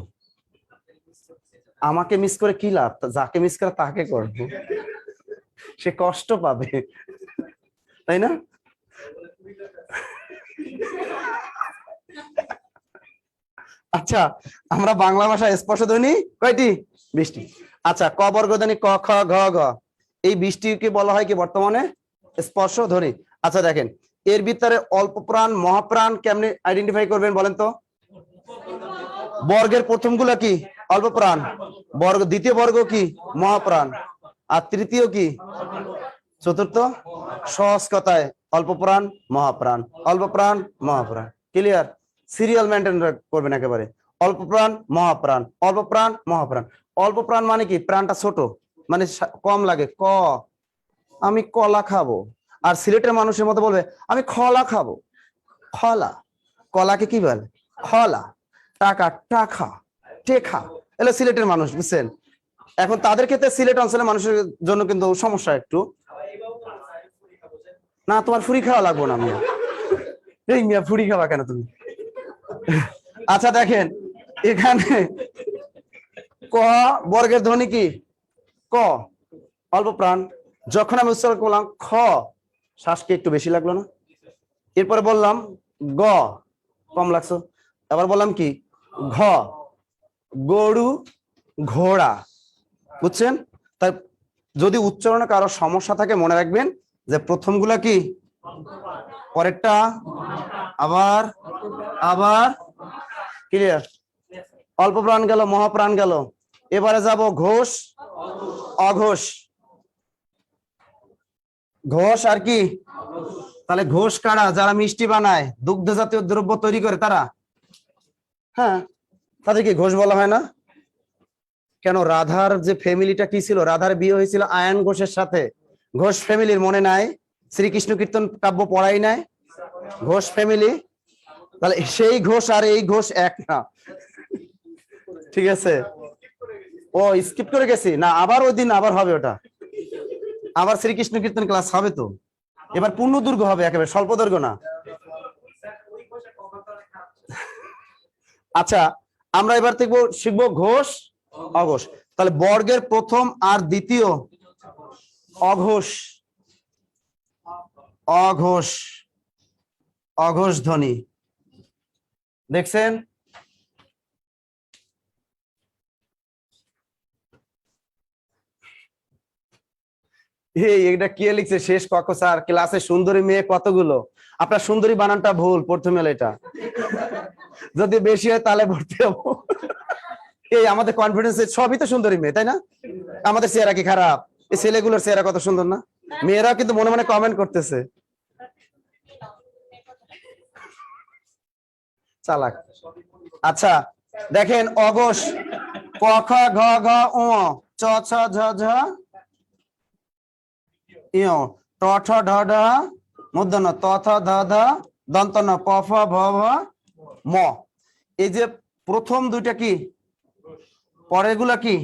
আমাকে মিস করে কি লাভ? যাকে মিস করে তাকে করবো, সে কষ্ট পাবে। তাই না? আচ্ছা, আমরা বাংলা ভাষায় স্পর্শধ্বনি কয়টি? 20টি। আচ্ছা, ক বর্গধ্বনি ক খ ঘ ঘ, এই 20টিকে বলা হয় কি বর্তমানে? স্পর্শধ্বনি। আচ্ছা দেখেন, এর ভিতরে অল্প প্রাণ মহাপ্রাণ কেমনে আইডেন্টিফাই করবেন বলেন তো? বর্গের প্রথম গুলা কি? অল্প প্রাণ। বর্গ দ্বিতীয় বর্গ কি? মহাপ্রাণ। আর তৃতীয় কি? চতুর্থ? সহজ কথায় অল্প প্রাণ মহাপ্রাণ, অল্প প্রাণ মহাপ্রাণ। ক্লিয়ার? সিরিয়াল মেনটেন করবেন একেবারে। অল্প প্রাণ মহাপ্রাণ, অল্প প্রাণ মহাপ্রাণ। অল্প প্রাণ মানে কি? প্রাণটা ছোট, মানে কম লাগে। ক, আমি কলা খাবো। আর সিলেটের মানুষের মতো বলবে আমি খলা খাবো। খলা। কলাকে কি বলে? খলা। টাকা টাকা, টেখা। এগুলো সিলেটের মানুষ, বুঝছেন? এখন তাদের ক্ষেত্রে সিলেট অঞ্চলের মানুষের জন্য কিন্তু সমস্যা একটু। না, তোমার ফুরি খাওয়া লাগবো না মিয়া। এই মিয়া ফুরি খাওয়া কেন তুমি? আচ্ছা দেখেন, এখানে ক বর্গের ধ্বনি কি? ক, অল্প প্রাণ। যখন আমি উচ্চারণ করলাম খ, শ্বাসকে একটু বেশি লাগলো না? এরপরে বললাম গ, কম লাগছো। আবার বললাম কি? ঘ, গরু ঘোড়া। বুঝছেন? তাই যদি উচ্চারণে কারো সমস্যা থাকে মনে রাখবেন যে প্রথমগুলা কি, পরেরটা আবার আবার। ক্লিয়ার? অল্প প্রাণ গেল, মহাপ্রাণ গেল। এবারে যাব ঘোষ অঘোষ। ঘোষ আর কি? তাহলে ঘোষ কারা? যারা মিষ্টি বানায়, দুগ্ধ জাতীয় দ্রব্য তৈরি করে তারা। হ্যাঁ, তাদের কি ঘোষ বলা হয় না? কেন? রাধার যে ফ্যামিলিটা কি ছিল? রাধার বিয়ে হয়েছিল আয়ন ঘোষের সাথে। ঘোষ ফ্যামিলির মনে নাই? শ্রীকৃষ্ণ কীর্তন কাব্য পড়াই নাই? ঘোষ ফ্যামিলি। তাহলে সেই ঘোষ আর এই ঘোষ এক না। ঠিক আছে? ও স্কিপ করে গেছি না, আবার ওই দিন আবার হবে ওটা। আবার শ্রীকৃষ্ণ কীর্তন ক্লাস হবে তো। এবার পূর্ণ দুর্গ হবে, একেবারে স্বল্প দৈর্ঘ্য না। আচ্ছা, আমরা এবার দেখবো, শিখবো ঘোষ অঘোষ। তাহলে বর্গের প্রথম আর দ্বিতীয় অঘোষ, অঘোষ, অঘোষ ধ্বনি। দেখছেন? এটা কে লিখছে? শেষ কক্ষ স্যার, ক্লাসে সুন্দরী মেয়ে কতগুলো? আপনার সুন্দরী বানানটা ভুল প্রথমে। এটা যদি বেশি হয় তাহলে ভর্তি হবো। এই আমাদের কনফিডেন্স সবই তো সুন্দরী মেয়ে, তাই না? আমাদের চেহারা কি খারাপ? এই ছেলেগুলোর চেহারা কত সুন্দর না? মেয়েরাও কিন্তু মনে মনে কমেন্ট করতেছে। চালাক। আচ্ছা দেখেন, অঘোষ ক খ ঘ ঘ উ চ ছ ঝ ঝ ইয় ট ঠ ঢ ঢ মূর্ধন্য ত থ ধ ধ দন্ত ন প ফ ভ ভ ম। এই যে প্রথম দুইটা কি? পরেরগুলা কি?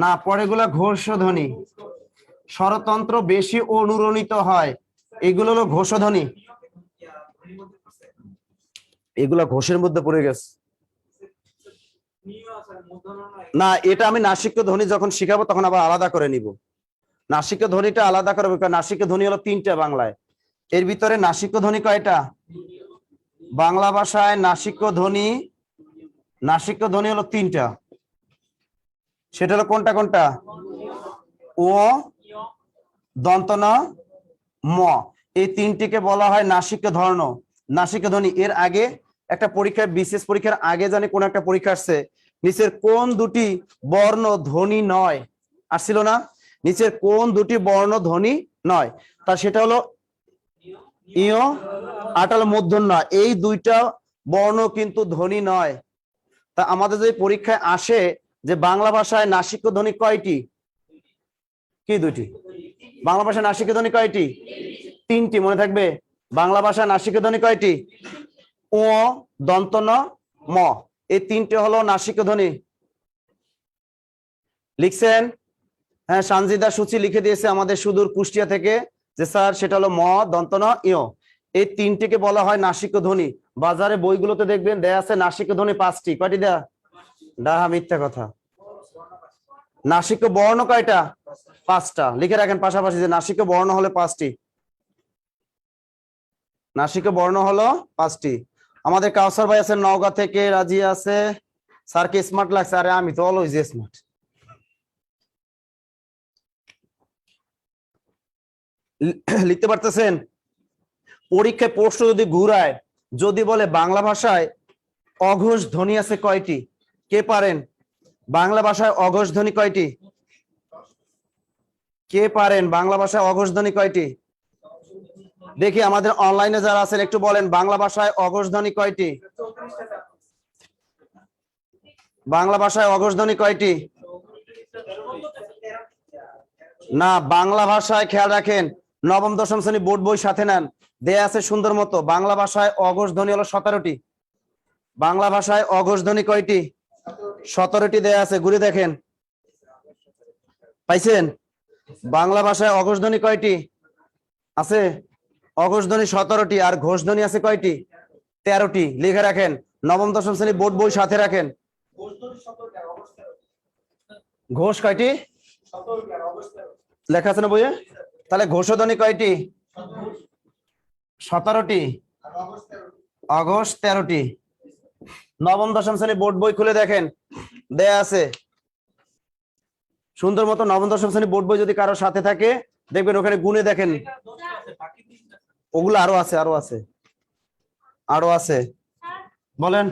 না, পরেরগুলা ঘোষ ধ্বনি। স্বরতন্ত্র বেশি অনুরণিত হয়, এগুলো হলো ঘোষ ধ্বনি। এগুলা ঘোষের মধ্যে পড়ে গেছে। না, এটা আমি নাসিক্য ধ্বনি যখন শিখাবো তখন আবার আলাদা করে নিব। নাসিক্য ধ্বনিটা আলাদা করবো, কারণ নাসিক্য ধ্বনি হলো 3টা বাংলায়। এর ভিতরে নাসিক্য ধ্বনি কয়টা? বাংলা ভাষায় নাসিক্য ধ্বনি, নাসিক্য ধ্বনি হলো 3টা। সেটা হলো কোনটা কোনটা? ও, দন্ত ন, ম। এই 3টিকে বলা হয় নাসিক্য ধর্ণ, নাসিক্য ধ্বনি। এর আগে একটা পরীক্ষায়, বিশেষ পরীক্ষার আগে জানি কোন একটা পরীক্ষা আসছে, নিচের কোন দুটি বর্ণ ধ্বনি নয়? আসছিল না? নিচের কোন দুটি বর্ণ ধ্বনি নয়? তা সেটা হলো ইয়, আটাল মূর্ধন্য। এই দুইটা বর্ণ কিন্তু ধ্বনি নয়। তা আমাদের যে পরীক্ষায় আসে যে বাংলা ভাষায় নাসিক্য ধ্বনি কয়টি? কি? 2টি। বাংলা ভাষায় নাসিক্য ধ্বনি কয়টি? 3টি। মনে থাকবে। বাংলা ভাষায় নাসিক্য ধ্বনি কয়টি? ও, দন্ত ন, ম। এই 3টে হলো নাসিক্য ধ্বনি। লিখছেন? হ্যাঁ, সানজিদা সূচি লিখে দিয়েছে আমাদের সুদূর কুষ্টিয়া থেকে, যে স্যার সেটা হলো ম, দন্ত ন, ইয়। এই 3টিকে বলা হয় নাসিক্য ধ্বনি। বাজারে বইগুলোতে দেখবেন দেয়া আছে নাসিক্য ধ্বনি 5টি। কয়টি দেয়া? ডাহা মিথ্যা কথা। নাসিক্য বর্ণ কয়টা? 5টা। লিখে রাখেন পাশাপাশি যে নাসিক্য বর্ণ হলে 5টি। নাসিক বর্ণ হলো 5টি। আমাদের কাউসার ভাই আছে নওগাঁ থেকে, রাজি আছে। স্যারকে স্মার্ট লাগছে? আরে আমি তো অলওয়েজ স্মার্ট। লিখতে পারতেছেন? পরীক্ষায় প্রশ্ন যদি ঘুরায়, যদি বলে বাংলা ভাষায় অঘোষ ধ্বনি আছে কয়টি, কে পারেন? বাংলা ভাষায় অঘোষ ধ্বনি কয়টি? কে পারেন? বাংলা ভাষায় অঘোষ ধ্বনি কয়টি? দেখি আমাদের অনলাইনে যারা আছেন একটু বলেন, বাংলা ভাষায় অঘোষ ধ্বনি কয়টি? বাংলা ভাষায় অঘোষ ধ্বনি কয়টি? না, বাংলা ভাষায় খেয়াল রাখেন, নবম দশম শ্রেণী বোর্ড বই সাথে নেন, দেয়া আছে সুন্দর মতো। বাংলা ভাষায় অঘোষ ধ্বনি হলো 17টি। বাংলা ভাষায় অঘোষ ধ্বনি কয়টি? 17টি দেয়া আছে, ঘুরে দেখেন। পাইছেন? বাংলা ভাষায় অঘোষ ধ্বনি কয়টি আছে? অঘোষ ধ্বনি 17টি। আর ঘোষ ধ্বনি আছে কয়টি? 13টি। লিখে রাখেন, নবম দশম শ্রেণী বোর্ড বই সাথে রাখেন। ঘোষ কয়টি লেখা আছে না বইয়ে? তাহলে ঘোষ ধ্বনি কয়টি? 17টি। অঘোষ 13টি। নবম দশম শ্রেণী বোর্ড বই খুলে দেখেন, দেয়া আছে সুন্দর মতো। নবম দশম শ্রেণী বোর্ড বই যদি কারো সাথে থাকে দেখবেন ওখানে গুনে দেখেন, ওগুলো আরো আছে, আরো আছে, আরো আছে। বলেন,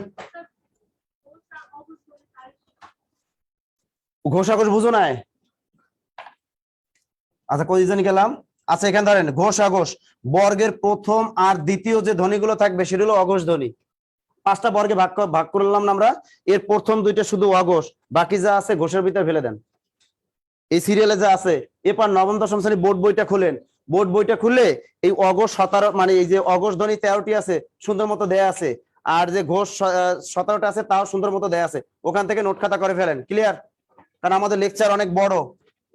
ঘোষাঘোষ বুঝো নাই? আচ্ছা, কই জানি গেলাম। আচ্ছা, এখানে ধরেন ঘোষ আঘোষ বর্গের প্রথম আর দ্বিতীয় যে ধ্বনিগুলো থাকবে সেটা হলো অঘোষ ধ্বনি। 5টা বর্গে ভাগ করলাম না আমরা, এর প্রথম 2টা শুধু অঘোষ, বাকি যা আছে ঘোষের ভিতরে ফেলে দেন। এই সিরিয়ালে যা আছে। এরপর নবম দশম শ্রেণী বোর্ড বইটা খুলেন, বোর্ড বইটা খুললে এই অঘোষ 17, মানে এই যে অঘোষ ধ্বনি 13টি আছে সুন্দর মতো দেয়া আছে, আর যে ঘোষ 17টা আছে তাও সুন্দর মতো দেয়া আছে। ওখান থেকে নোট খাতা করে ফেলেন, ক্লিয়ার? কারণ আমাদের লেকচার অনেক বড়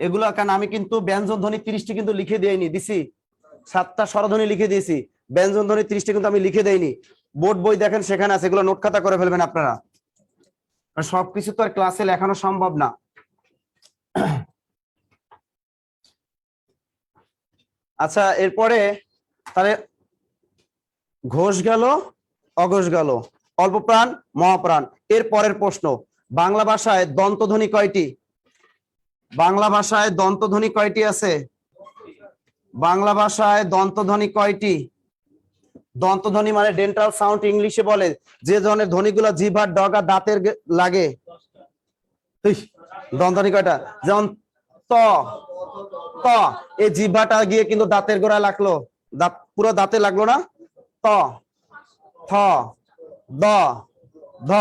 এগুলো, কারণ আমি কিন্তু ব্যঞ্জন ধ্বনি 30টি কিন্তু লিখে দেইনি, দিছি 7টা স্বরধ্বনি লিখে দিয়েছি, ব্যঞ্জন ধ্বনি 30টি কিন্তু আমি লিখে দেইনি। বোর্ড বই দেখেন সেখানে আছে, এগুলো নোট খাতা করে ফেলবেন আপনারা। সবকিছু তো আর ক্লাসে লেখানো সম্ভব না। আচ্ছা, এরপরে তাহলে ঘোষ গেল, অঘোষ গেল, অল্প প্রাণ, মহাপ্রাণ। এর পরের প্রশ্ন, বাংলা ভাষায় দন্তধ্বনি কয়টি? বাংলা ভাষায় দন্তধ্বনি কয়টি আছে? বাংলা ভাষায় দন্তধ্বনি কয়টি? দন্তধ্বনি মানে ডেন্টাল সাউন্ড ইংলিশে বলে যে ধরনের ধ্বনিগুলো জিহ্বার ডগা দাঁতের লাগে। দন্তধ্বনি কয়টা? যেমন ত, ত, এই জিহ্বাটা গিয়ে কিন্তু দাঁতের গোড়ায় লাগলো, দাঁত পুরো দাঁতে লাগলো না। ত, থ, দ, ধ।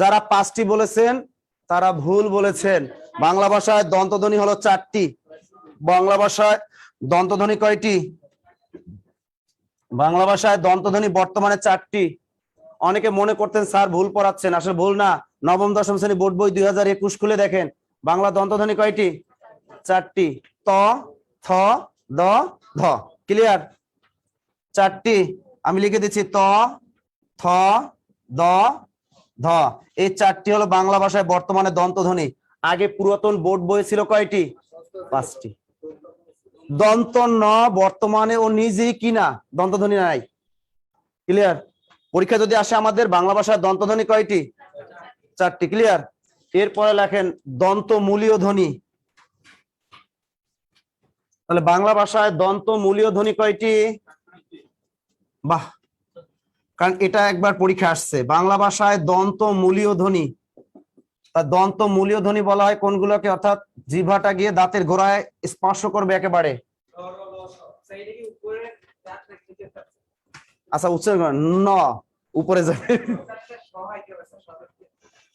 যারা 5টি বলেছেন তারা ভুল বলেছেন। বাংলা ভাষায় দন্তধ্বনি হলো 4টি। বাংলা ভাষায় দন্তধ্বনি কয়টি? বাংলা ভাষায় দন্তধ্বনি বর্তমানে 4টি। অনেকে মনে করতেন স্যার ভুল পড়াচ্ছেন, আসলে ভুল না। নবম দশম শ্রেণী বোর্ড বই 2021 খুলে দেখেন, বাংলা দন্তধ্বনি কয়টি? 4টি। ত, থ, দ, ধ। ক্লিয়ার? 4টি। আমি লিখে দিচ্ছি, ত, থ, দ, ধ। এই 4টি হলো বাংলা ভাষায় বর্তমানে দন্তধ্বনি। আগে পুরাতন বোর্ড বই ছিল কয়টি? 5টি। দন্ত ন বর্তমানে ও নিজেই কিনা দন্তধ্বনি নাই। ক্লিয়ার? পরীক্ষা যদি আসে আমাদের বাংলা ভাষায় দন্তধ্বনি কয়টি? 4টি। ক্লিয়ার? এরপরে লেখেন দন্ত মূলীয় ধ্বনি। তাহলে বাংলা ভাষায় দন্ত মূলীয় ধ্বনি কয়টি? বাহ, কারণ এটা একবার পরীক্ষা আসছে। বাংলা ভাষায় দন্ত মূলীয় ধ্বনি, তা দন্ত মূলীয় ধ্বনি বলা হয় কোনগুলোকে? অর্থাৎ জিহ্বাটা গিয়ে দাঁতের গোড়ায় স্পর্শ করবে একেবারে। আচ্ছা, উচ্চারণ ন উপরে যাবে,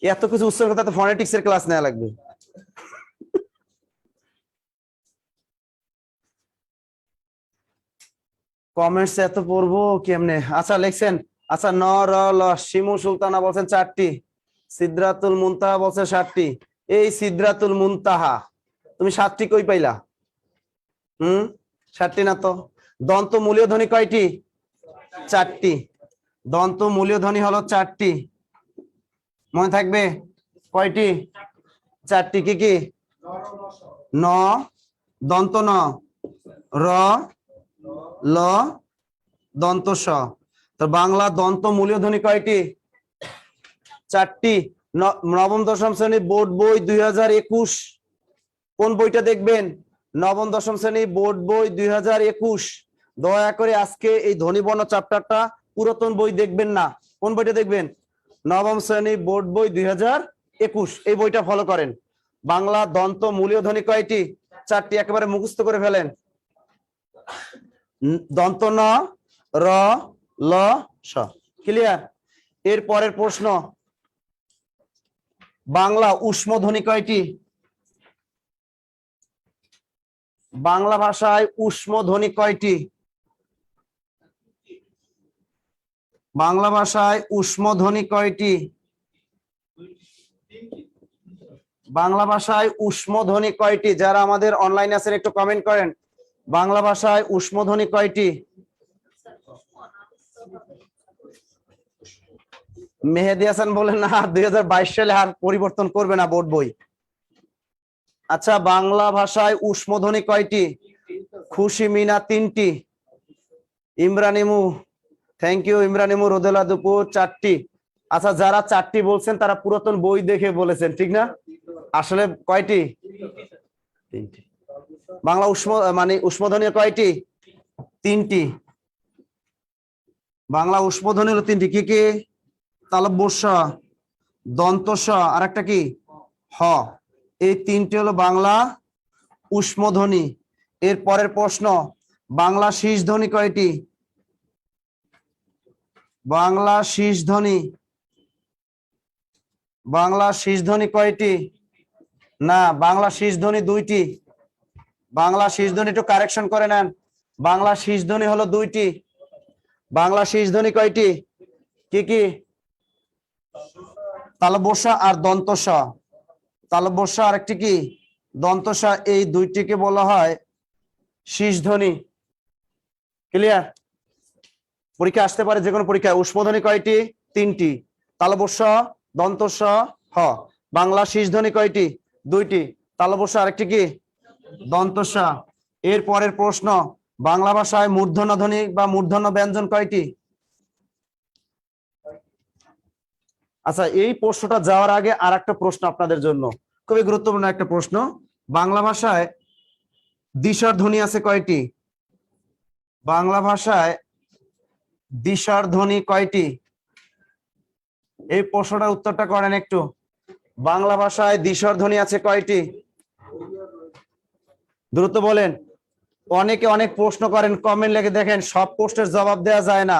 এত কিছু উচ্চারণ করতে ফনেটিক্স এর ক্লাস নেওয়া লাগবে। কমেন্টস এত পড়বো কেমনে? আচ্ছা, লিখছেন। আচ্ছা, ন, র, ল। শিমু সুলতানা বলছেন 4টি। সিদরাতুল মুনতাহা বলছে 7টি। এই সিদরাতুল মুনতাহা তুমি 7টি কই পাইলা? 7টি না তো। দন্ত মূলীয় ধ্বনি কয়টি? 4টি। দন্ত মূলীয় ধ্বনি হলো 4টি। মনে থাকবে কয়টি? 4টি। কি কি? ন, দন্ত ন, র, ল, দন্ত স। তো বাংলা দন্ত মূলীয় ধ্বনি কয়টি? 4টি। নবম দশম শ্রেণী বোর্ড বই 2021 কোন বইটা দেখবেন? নবম দশম শ্রেণী বোর্ড বই 2021। দয়া করে আজকে এই ধ্বনিবর্ণ চ্যাপ্টারটা পুরাতন বই দেখবেন না। কোন বইটা দেখবেন? নবম শ্রেণী বোর্ড বই 2021, এই বইটা ফলো করেন। বাংলা দন্ত মূলীয় ধ্বনি কয়টি? 4টি। একেবারে মুখস্থ করে ফেলেন। দন্ত ন, র, ল, স। ক্লিয়ার? এর পরের প্রশ্ন, বাংলা উষ্ম ধ্বনি কয়টি? বাংলা ভাষায় উষ্ম ধ্বনি কয়টি? বাংলা ভাষায় উষ্ম ধ্বনি কয়টি? বাংলা ভাষায় উষ্ম ধ্বনি কয়টি? যারা আমাদের অনলাইনে আছেন একটু কমেন্ট করেন। বাংলা ভাষায় উষ্ম ধ্বনি কয়টি? মেহেদি হাসান বলেন না 2022 সালে আর পরিবর্তন করবে না বোর্ড বই। আচ্ছা, বাংলা ভাষায় উষ্ম ধ্বনি কয়টি? খুশি মিনা 3টি। ইমরানিমু, থ্যাংক ইউ ইমরানিমু, রোদেলা দুপুর 4টি। আচ্ছা, যারা 4টি বলছেন তারা পুরাতন বই দেখে বলেছেন, ঠিক না? আসলে কয়টি? 3টি। বাংলা উষ্ম মানে উষ্মধ্বনি কয়টি? 3টি। বাংলা উষ্মধ্বনি হলো 3টি। কি কি? তালব্য স, দন্ত স, আর একটা কি? হ। এই 3টি হলো বাংলা উষ্মধ্বনি। এর পরের প্রশ্ন, বাংলা শীষ ধ্বনি কয়টি? বাংলা শীষ ধ্বনি, বাংলা শীষ ধ্বনি কয়টি? না, বাংলা শীষ ধ্বনি 2টি। বাংলা শীষ ধ্বনি একটু কারেকশন করে নেন। বাংলা শীষ ধ্বনি হলো 2টি। বাংলা শীষ ধ্বনি কয়টি? কি কি? তালব্য স আর দন্ত স। তালব্য স আর একটি কি? দন্ত স। এই 2টিকে বলা হয় শীষ ধ্বনি। ক্লিয়ার? পরীক্ষা আসতে পারে যে কোনো পরীক্ষায়। উষ্মধ্বনি কয়টি? 3টি। তালব্য স, দন্ত স, হ। বাংলা শীষ ধ্বনি কয়টি? 2টি। তালব্য স আরেকটি কি? দন্ত স। এর পরের প্রশ্ন, বাংলা ভাষায় মূর্ধন্য ধ্বনি বা মূর্ধন্য ব্যঞ্জন কয়টি? আচ্ছা, এই প্রশ্নটা যাওয়ার আগে আর একটা প্রশ্ন আপনাদের জন্য, খুবই গুরুত্বপূর্ণ একটা প্রশ্ন। বাংলা ভাষায় দ্বিস্বর ধ্বনি আছে কয়টি? বাংলা ভাষায় দ্বিস্বর ধ্বনি কয়টি? এই প্রশ্নটার উত্তরটা করেন একটু। বাংলা ভাষায় দ্বিস্বর ধ্বনি আছে কয়টি? দ্রুত বলেন। অনেকে অনেক প্রশ্ন করেন, কমেন্ট লিখে দেখেন, সব প্রশ্নের জবাব দেওয়া যায় না,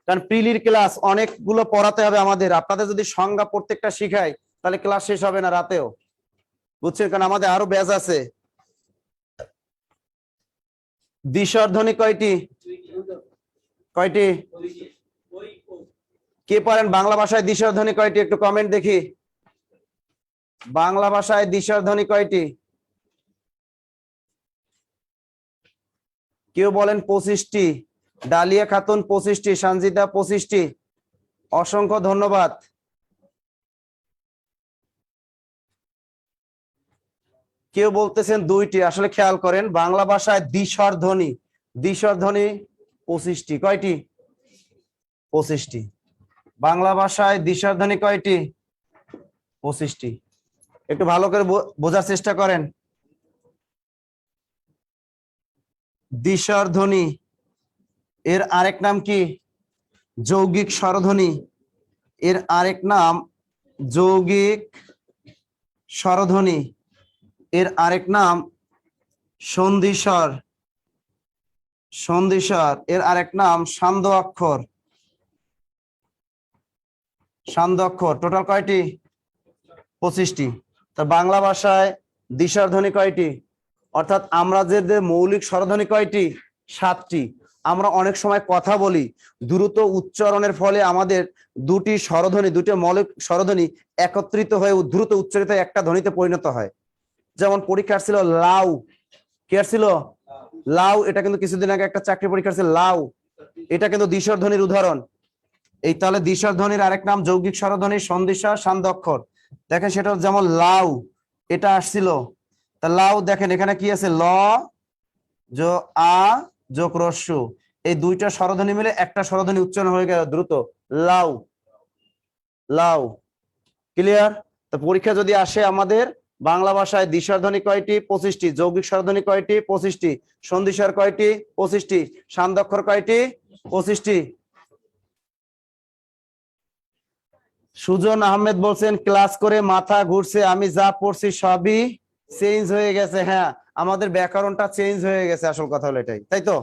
কারণ প্রিলির ক্লাস অনেকগুলো পড়াতে হবে আমাদের। আপনাদের যদি সংজ্ঞা প্রত্যেকটা শিখাই তাহলে ক্লাস শেষ হবে না রাতেও, বুঝছেন? কারণ আমাদের আরো ব্যাচ আছে। দ্বিস্বর ধ্বনি কয়টি? কয়টি? কে পারেন বাংলা ভাষায় দ্বিস্বর ধ্বনি কয়টি? একটু কমেন্ট দেখি। বাংলা ভাষায় দ্বিস্বর ধ্বনি কয়টি? কেউ বলেন 25টি। ডালিয়া খাতুন 25টি, সঞ্জিতা 25টি। অসংখ্য ধন্যবাদ। কেউ বলতেছেন 2টি। আসলে খেয়াল করেন, বাংলা ভাষায় দ্বিস্বর ধ্বনি, দ্বিস্বর ধ্বনি 25টি। কয়টি? 25টি। বাংলা ভাষায় দ্বিস্বর ধ্বনি কয়টি? 25টি। একটু ভালো করে বোঝার চেষ্টা করেন। দ্বিস্বর ধ্বনি এর আরেক নাম কি? যৌগিক স্বরধ্বনি। এর আরেক নাম যৌগিক স্বরধ্বনি। এর আরেক নাম সন্ধিস্বর। সন্ধিস্বর। এর আরেক নাম সান্ধ্য অক্ষর। সান্ধ্য অক্ষর। টোটাল কয়টি? 25টি। তা বাংলা ভাষায় দ্বিস্বর ধ্বনি কয়টি? অর্থাৎ আমরা যে মৌলিক স্বরধ্বনি কয়টি? 7টি। আমরা অনেক সময় কথা বলি, দ্রুত উচ্চারণের ফলে আমাদের 2টি স্বরধ্বনি, 2টি মৌলিক স্বরধ্বনি একত্রিত হয়ে দ্রুত উচ্চারিত একটা ধ্বনিতে পরিণত হয়। যেমন পরীক্ষা ছিল লাউ। কি ছিল? লাউ। এটা কিন্তু কিছুদিন আগে একটা চাকরি পরীক্ষা ছিল লাউ। এটা কিন্তু দ্বিস্বর ধ্বনির উদাহরণ। এই তাহলে দ্বিস্বর ধ্বনির আরেক নাম যৌগিক স্বরধ্বনি, সন্ধিস্বর, সান্ধ্য অক্ষর। দেখেন সেটা যেমন লাউ, এটা আসছিল। তা লাউ দেখেন এখানে কি আছে? ল যোগ আ যোগ রস্যু। এই দুইটা স্বরধ্বনি মিলে একটা স্বরধ্বনি উচ্চারণ হয়ে গেল দ্রুত, লাউ, লাউ। ক্লিয়ার? তো পরীক্ষা যদি আসে আমাদের বাংলা ভাষায় দ্বিস্বরধ্বনি কয়টি? 25টি। যৌগিক স্বরধ্বনি কয়টি? 25টি। সন্ধিস্বর কয়টি? 25টি। সান্ধ্যাক্ষর কয়টি? 25টি। সুজন আহমেদ বলছেন ক্লাস করে মাথা ঘুরছে, আমি যা পড়ছি সবই চেঞ্জ হয়ে গেছে। হ্যাঁ, আমাদের ব্যাকরণটা চেঞ্জ হয়ে গেছে, আসল কথা হলো এটাই, তাই তো?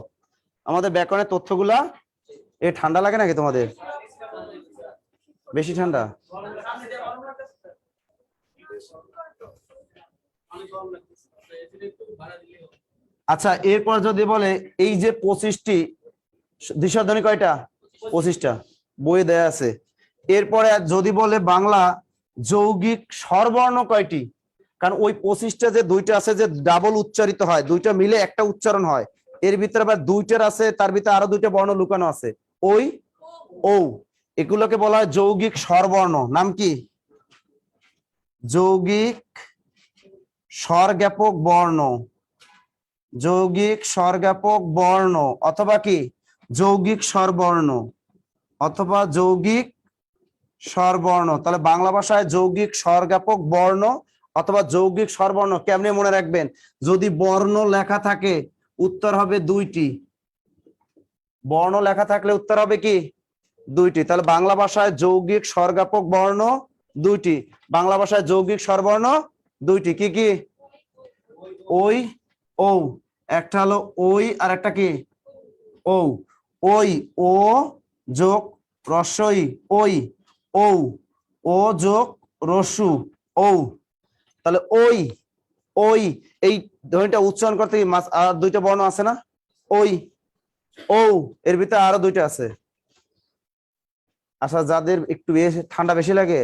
আমাদের ব্যাকরণের তথ্যগুলা ঠান্ডা লাগে নাকি তোমাদের? বেশি ঠান্ডা? আচ্ছা, এরপর যদি বলে এই যে 25টি দ্বিস্বরধ্বনি কয়টা? 25টা, বইয়ে দেয়া আছে। এরপরে যদি বলে বাংলা যৌগিক স্বরবর্ণ কয়টি? কারণ ওই 25টা যে দুইটা আছে যে ডাবল উচ্চারিত হয়, দুইটা মিলে একটা উচ্চারণ হয়, এর ভিতরে আবার দুইটার আছে, তার ভিতরে আরো দুইটা বর্ণ লুকানো আছে, ওই ও, এগুলোকে বলা হয় যৌগিক স্বরবর্ণ। নাম কি? যৌগিক স্বরজ্ঞাপক বর্ণ, যৌগিক স্বরজ্ঞাপক বর্ণ, অথবা কি যৌগিক স্বরবর্ণ, অথবা যৌগিক স্বরবর্ণ। তাহলে বাংলা ভাষায় যৌগিক স্বরজ্ঞাপক বর্ণ অথবা যৌগিক স্বরবর্ণ। কেমনে মনে রাখবেন? যদি বর্ণ লেখা থাকে উত্তর হবে দুইটি, বর্ণ লেখা থাকলে উত্তর হবে কি? দুইটি। তাহলে বাংলা ভাষায় যৌগিক স্বরজ্ঞাপক বর্ণ দুইটি, বাংলা ভাষায় যৌগিক স্বরবর্ণ দুইটি। কি কি? ওই, ও। একটা হলো ওই, আর একটা কি? ও। ওই, ও যোগ রস্বই, ওই, ও, ও যোগ রস্যু, ও। তাহলে ওই, ওই, এই ধ্বনিটা উচ্চারণ করতে আর দুইটা বর্ণ আছে না? ওই, ও, এর ভিতরে আরো দুইটা আছে। আচ্ছা, যাদের একটু ঠান্ডা বেশি লাগে,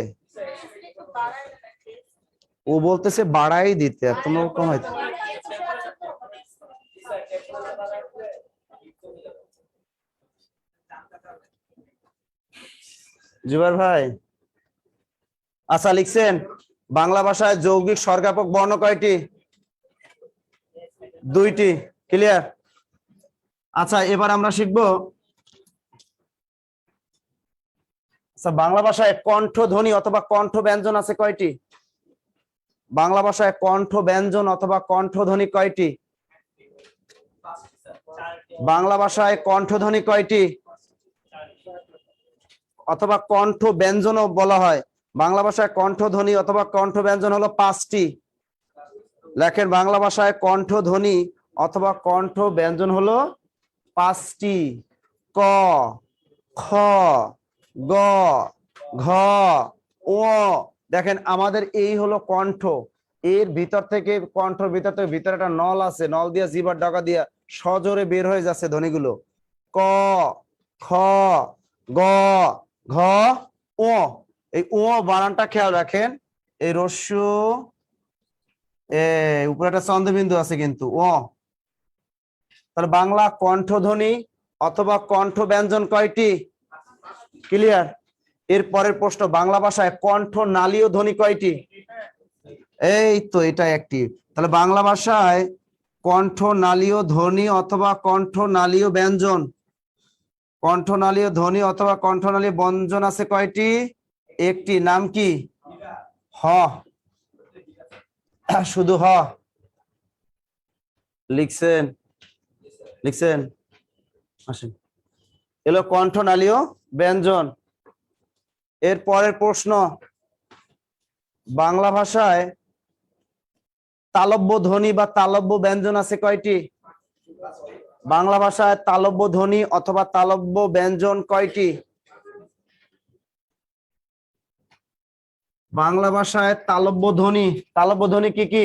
ও বলতেছে বাড়াই দিতে, আর তোমরা কমাইতে। জুবাইর ভাই, আচ্ছা লিখছেন বাংলা ভাষায় যৌগিক স্বরজ্ঞাপক বর্ণ কয়টি? দুইটি। ক্লিয়ার? আচ্ছা, এবার আমরা শিখব আচ্ছা বাংলা ভাষায় কণ্ঠ ধ্বনি অথবা কণ্ঠ ব্যঞ্জন আছে কয়টি? বাংলা ভাষায় কণ্ঠ ব্যঞ্জন অথবা কণ্ঠ ধ্বনি কয়টি? বাংলা ভাষায় কণ্ঠ ধ্বনি কয়টি? অথবা কণ্ঠ ব্যঞ্জনও বলা হয়। বাংলা ভাষায় কণ্ঠ ধ্বনি অথবা কণ্ঠ ব্যঞ্জন হলো 5টি। লেখেন, বাংলা ভাষায় কণ্ঠ ধ্বনি অথবা কণ্ঠ ব্যঞ্জন হলো 5টি। ক, খ, গ, ঘ, ও। দেখেন, আমাদের এই হলো কণ্ঠ, এর ভিতর থেকে কণ্ঠের ভিতর থেকে ভিতরে একটা নল আছে, নল দিয়ে জিহ্বার ডগা দিয়া সজোরে বের হয়ে যাচ্ছে ধ্বনিগুলো। ক, খ, গ, ঘ, ও। এই ও বানানটা খেয়াল রাখেন। এই রস্যু উপরে একটা চন্দ্রবিন্দু আছে কিন্তু, ও। তাহলে বাংলা কণ্ঠধ্বনি অথবা কণ্ঠ ব্যঞ্জন কয়টি? ক্লিয়ার? এর পরের প্রশ্ন, বাংলা ভাষায় কণ্ঠ নালীয় ধ্বনি কয়টি? এই তো, এটা একটি। তাহলে বাংলা ভাষায় কণ্ঠ নালীয় ধ্বনি অথবা কণ্ঠ নালীয় ব্যঞ্জন, কণ্ঠ নালীয় ধ্বনি অথবা কণ্ঠ নালীয় ব্যঞ্জন আছে কয়টি? একটি। নাম কি? হ, শুধু হ। লিখছেন? লিখছেন? আসেন, এলো কণ্ঠ নালীয় ব্যঞ্জন। এর পরের প্রশ্ন, বাংলা ভাষায় তালব্য ধ্বনি বা তালব্য ব্যঞ্জন আছে কয়টি? বাংলা ভাষায় তালব্য ধ্বনি অথবা তালব্য ব্যঞ্জন কয়টি? বাংলা ভাষায় তালব্য ধ্বনি, তালব্য ধ্বনি কি কি?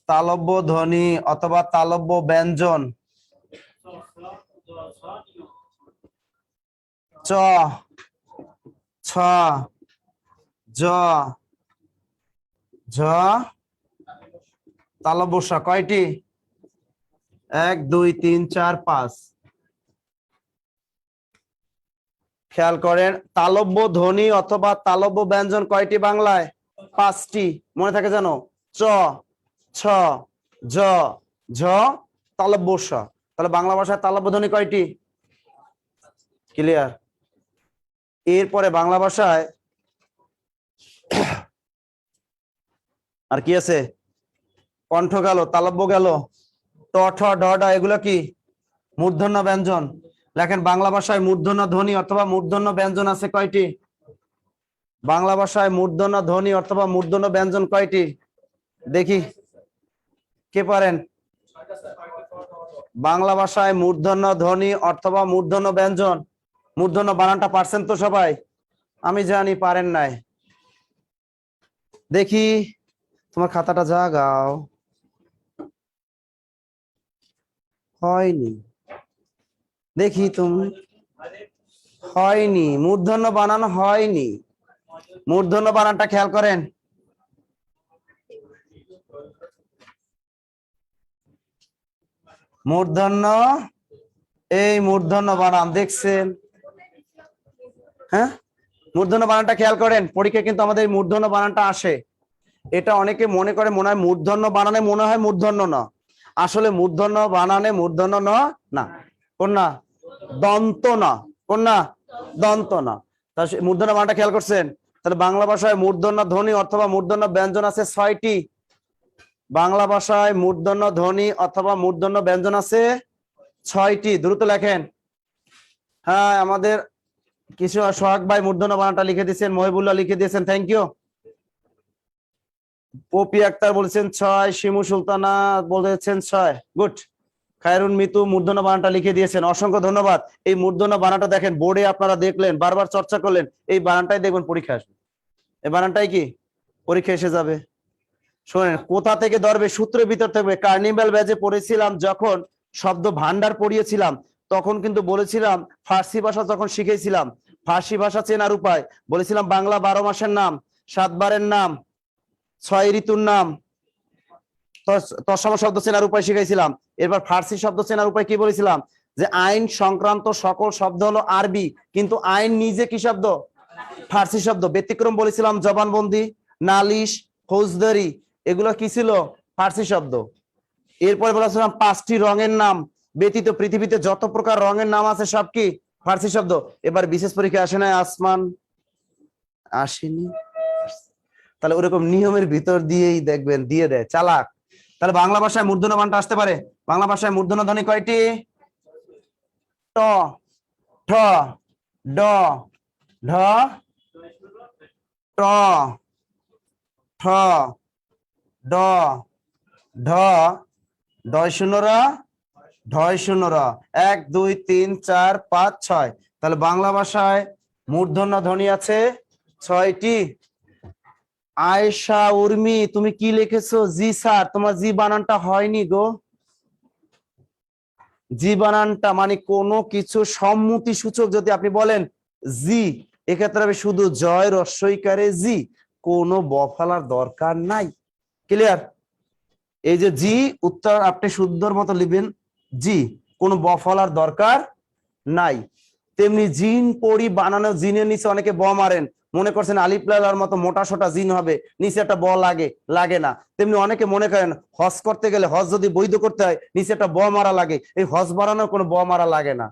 তালব্য ধ্বনি অথবা তালব্য ব্যঞ্জন, চ, ছ, জ, ঝ, তালব্য স কয়টি? 1 2 3 4 5। খেয়াল করেন, তালব্য ধ্বনি অথবা তালব্য ব্যঞ্জন কয়টি বাংলায়? 5টি। মনে থাকে জানো? চ, ছ, জ, ঝ, তালব্য স। তাহলে বাংলা ভাষায় তালব্য ধ্বনি কয়টি? ক্লিয়ার। এরপরে বাংলা ভাষায় আর কি আছে? কণ্ঠ গেল, তালব্য গেল, ট ঠ ড ঢ এগুলো কি? মূর্ধন্য ব্যঞ্জন। লেখেন বাংলা ভাষায় মূর্ধন্য ধ্বনি অথবা মূর্ধন্য ব্যঞ্জন আছে কয়টি? বাংলা ভাষায় মূর্ধন্য ধ্বনি অথবা মূর্ধন্য ব্যঞ্জন কয়টি? দেখি কে পারেন? বাংলা ভাষায় মূর্ধন্য ধ্বনি অথবা মূর্ধন্য ব্যঞ্জন, মূর্ধন্য বানানটা পারছেন তো সবাই? আমি জানি পারেন নাই। দেখি তোমার খাতাটা জাগাও। হয়নি, দেখি তুমি। হয়নি, মূর্ধন্য বানান হয়নি। মূর্ধন্য বানানটা খেয়াল করেন। মূর্ধন্য, এই মূর্ধন্য বানান দেখছেন? হ্যাঁ, মূর্ধন্য বানানটা খেয়াল করেন। পরীক্ষায় কিন্তু আমাদের মূর্ধন্য বানানটা আসে। এটা অনেকে মনে করে মনে হয় মূর্ধন্য বানানে মনে হয় মূর্ধন্য ন, আসলে মূর্ধন্য বানানে মূর্ধন্য ন না। কোন না? দন্ত না। কোন না? দন্ত না। তা মূর্ধন্য বানানটা খেয়াল করছেন? তাহলে বাংলা ভাষায় মূর্ধন্য ধ্বনি অথবা মূর্ধন্য ব্যঞ্জন আছে 6টি। বাংলা ভাষায় মূর্ধন্য ধ্বনি অথবা মূর্ধন্য ব্যঞ্জন আছে 6টি। দ্রুত লেখেন। হ্যাঁ, আমাদের কিছু সোহাগ ভাই মূর্ধন্য বানানটা লিখে দিয়েছেন, মহিবুল্লাহ লিখে দিয়েছেন, থ্যাংক ইউ। পপি আক্তার বলেছেন 6, শিমু সুলতানা বলেছেন 6, গুড। খায়রুন মিতু মূর্ধন্য বানানটা লিখে দিয়েছেন, অসংখ্য ধন্যবাদ। এই মূর্ধন্য বানানটা দেখেন বোর্ডে আপনারা দেখলেন, বারবার চর্চা করলেন, এই বানানটাই দেখবেন পরীক্ষা আসবে। এই বানানটাই কি পরীক্ষা এসে যাবে। শোনেন, কোথা থেকে ধরবে? সূত্রের ভিতর থেকে। কার্নিভাল ব্যাচে পড়েছিলাম যখন, শব্দ ভান্ডার পড়িয়েছিলাম, তখন কিন্তু বলেছিলাম ফার্সি ভাষা যখন শিখেছিলাম, ফার্সি ভাষা চেনার উপায় বলেছিলাম বাংলা 12 মাসের নাম, 7 বারের নাম, 6 ঋতুর নাম, তৎসম শব্দ চেনার উপায় শিখাইছিলাম। এরপর ফার্সি শব্দ চেনার উপায় কি বলেছিলাম? যে আইন সংক্রান্ত সকল শব্দ হলো আরবি, কিন্তু আইন নিজে কি শব্দ? ফার্সি শব্দ। ব্যতিক্রম বলেছিলাম জবানবন্দি, নালিশ, ফৌজদারি, এগুলো কি ছিল? ফার্সি শব্দ। এরপরে বলেছিলাম 5টি রঙের নাম ব্যতীত পৃথিবীতে যত প্রকার রঙের নাম আছে সব কি? ফার্সি শব্দ। এবার বিশেষ পরীক্ষা আসে না আসমান? আসেনি। তাহলে ওরকম নিয়মের ভিতর দিয়েই দেখবেন দিয়ে দেয়, চালাক। তাহলে বাংলা ভাষায় মূর্ধন্য বানানটা আসতে পারে। বাংলা ভাষায় মূর্ধন্য ধ্বনি কয়টি? ট, ঠ, ড, ঢ, ট, ঠ, ড, ঢ, ডয় শূন্যরা, ঢয় শূন্যরা, 1 2 3 4 5 6। তাহলে বাংলা ভাষায় মূর্ধন্য ধ্বনি আছে 6টি। আয়েশা উর্মি তুমি কি লিখেছো? জি স্যার। তোমার জি বানানটা হয়নি গো। জি বানানটা মানে কোনো কিছু সম্মতি সূচক যদি আপনি বলেন জি, এক্ষেত্রে আমি শুধু জয় রস্বইকারে জি, কোনো বফালার দরকার নাই। ক্লিয়ার? এই যে জি, উত্তর আপনি শুদ্ধর মতো লিখবেন জি, কোনো বফলার দরকার নাই। তেমনি জিন পড়ি বানানো, জিনের নিচে অনেকে ব মারেন, মনে করছেন আলিফ লালার মতো মোটা সোটা জিন হবে, নিচে একটা ব লাগে, লাগে না। তেমনি অনেকে মনে করেন হজ করতে গেলে, হজ যদি বৈধ করতে হয় নিচে একটা ব মারা লাগে, এই হজ বানানো কোনো ব মারা লাগে না।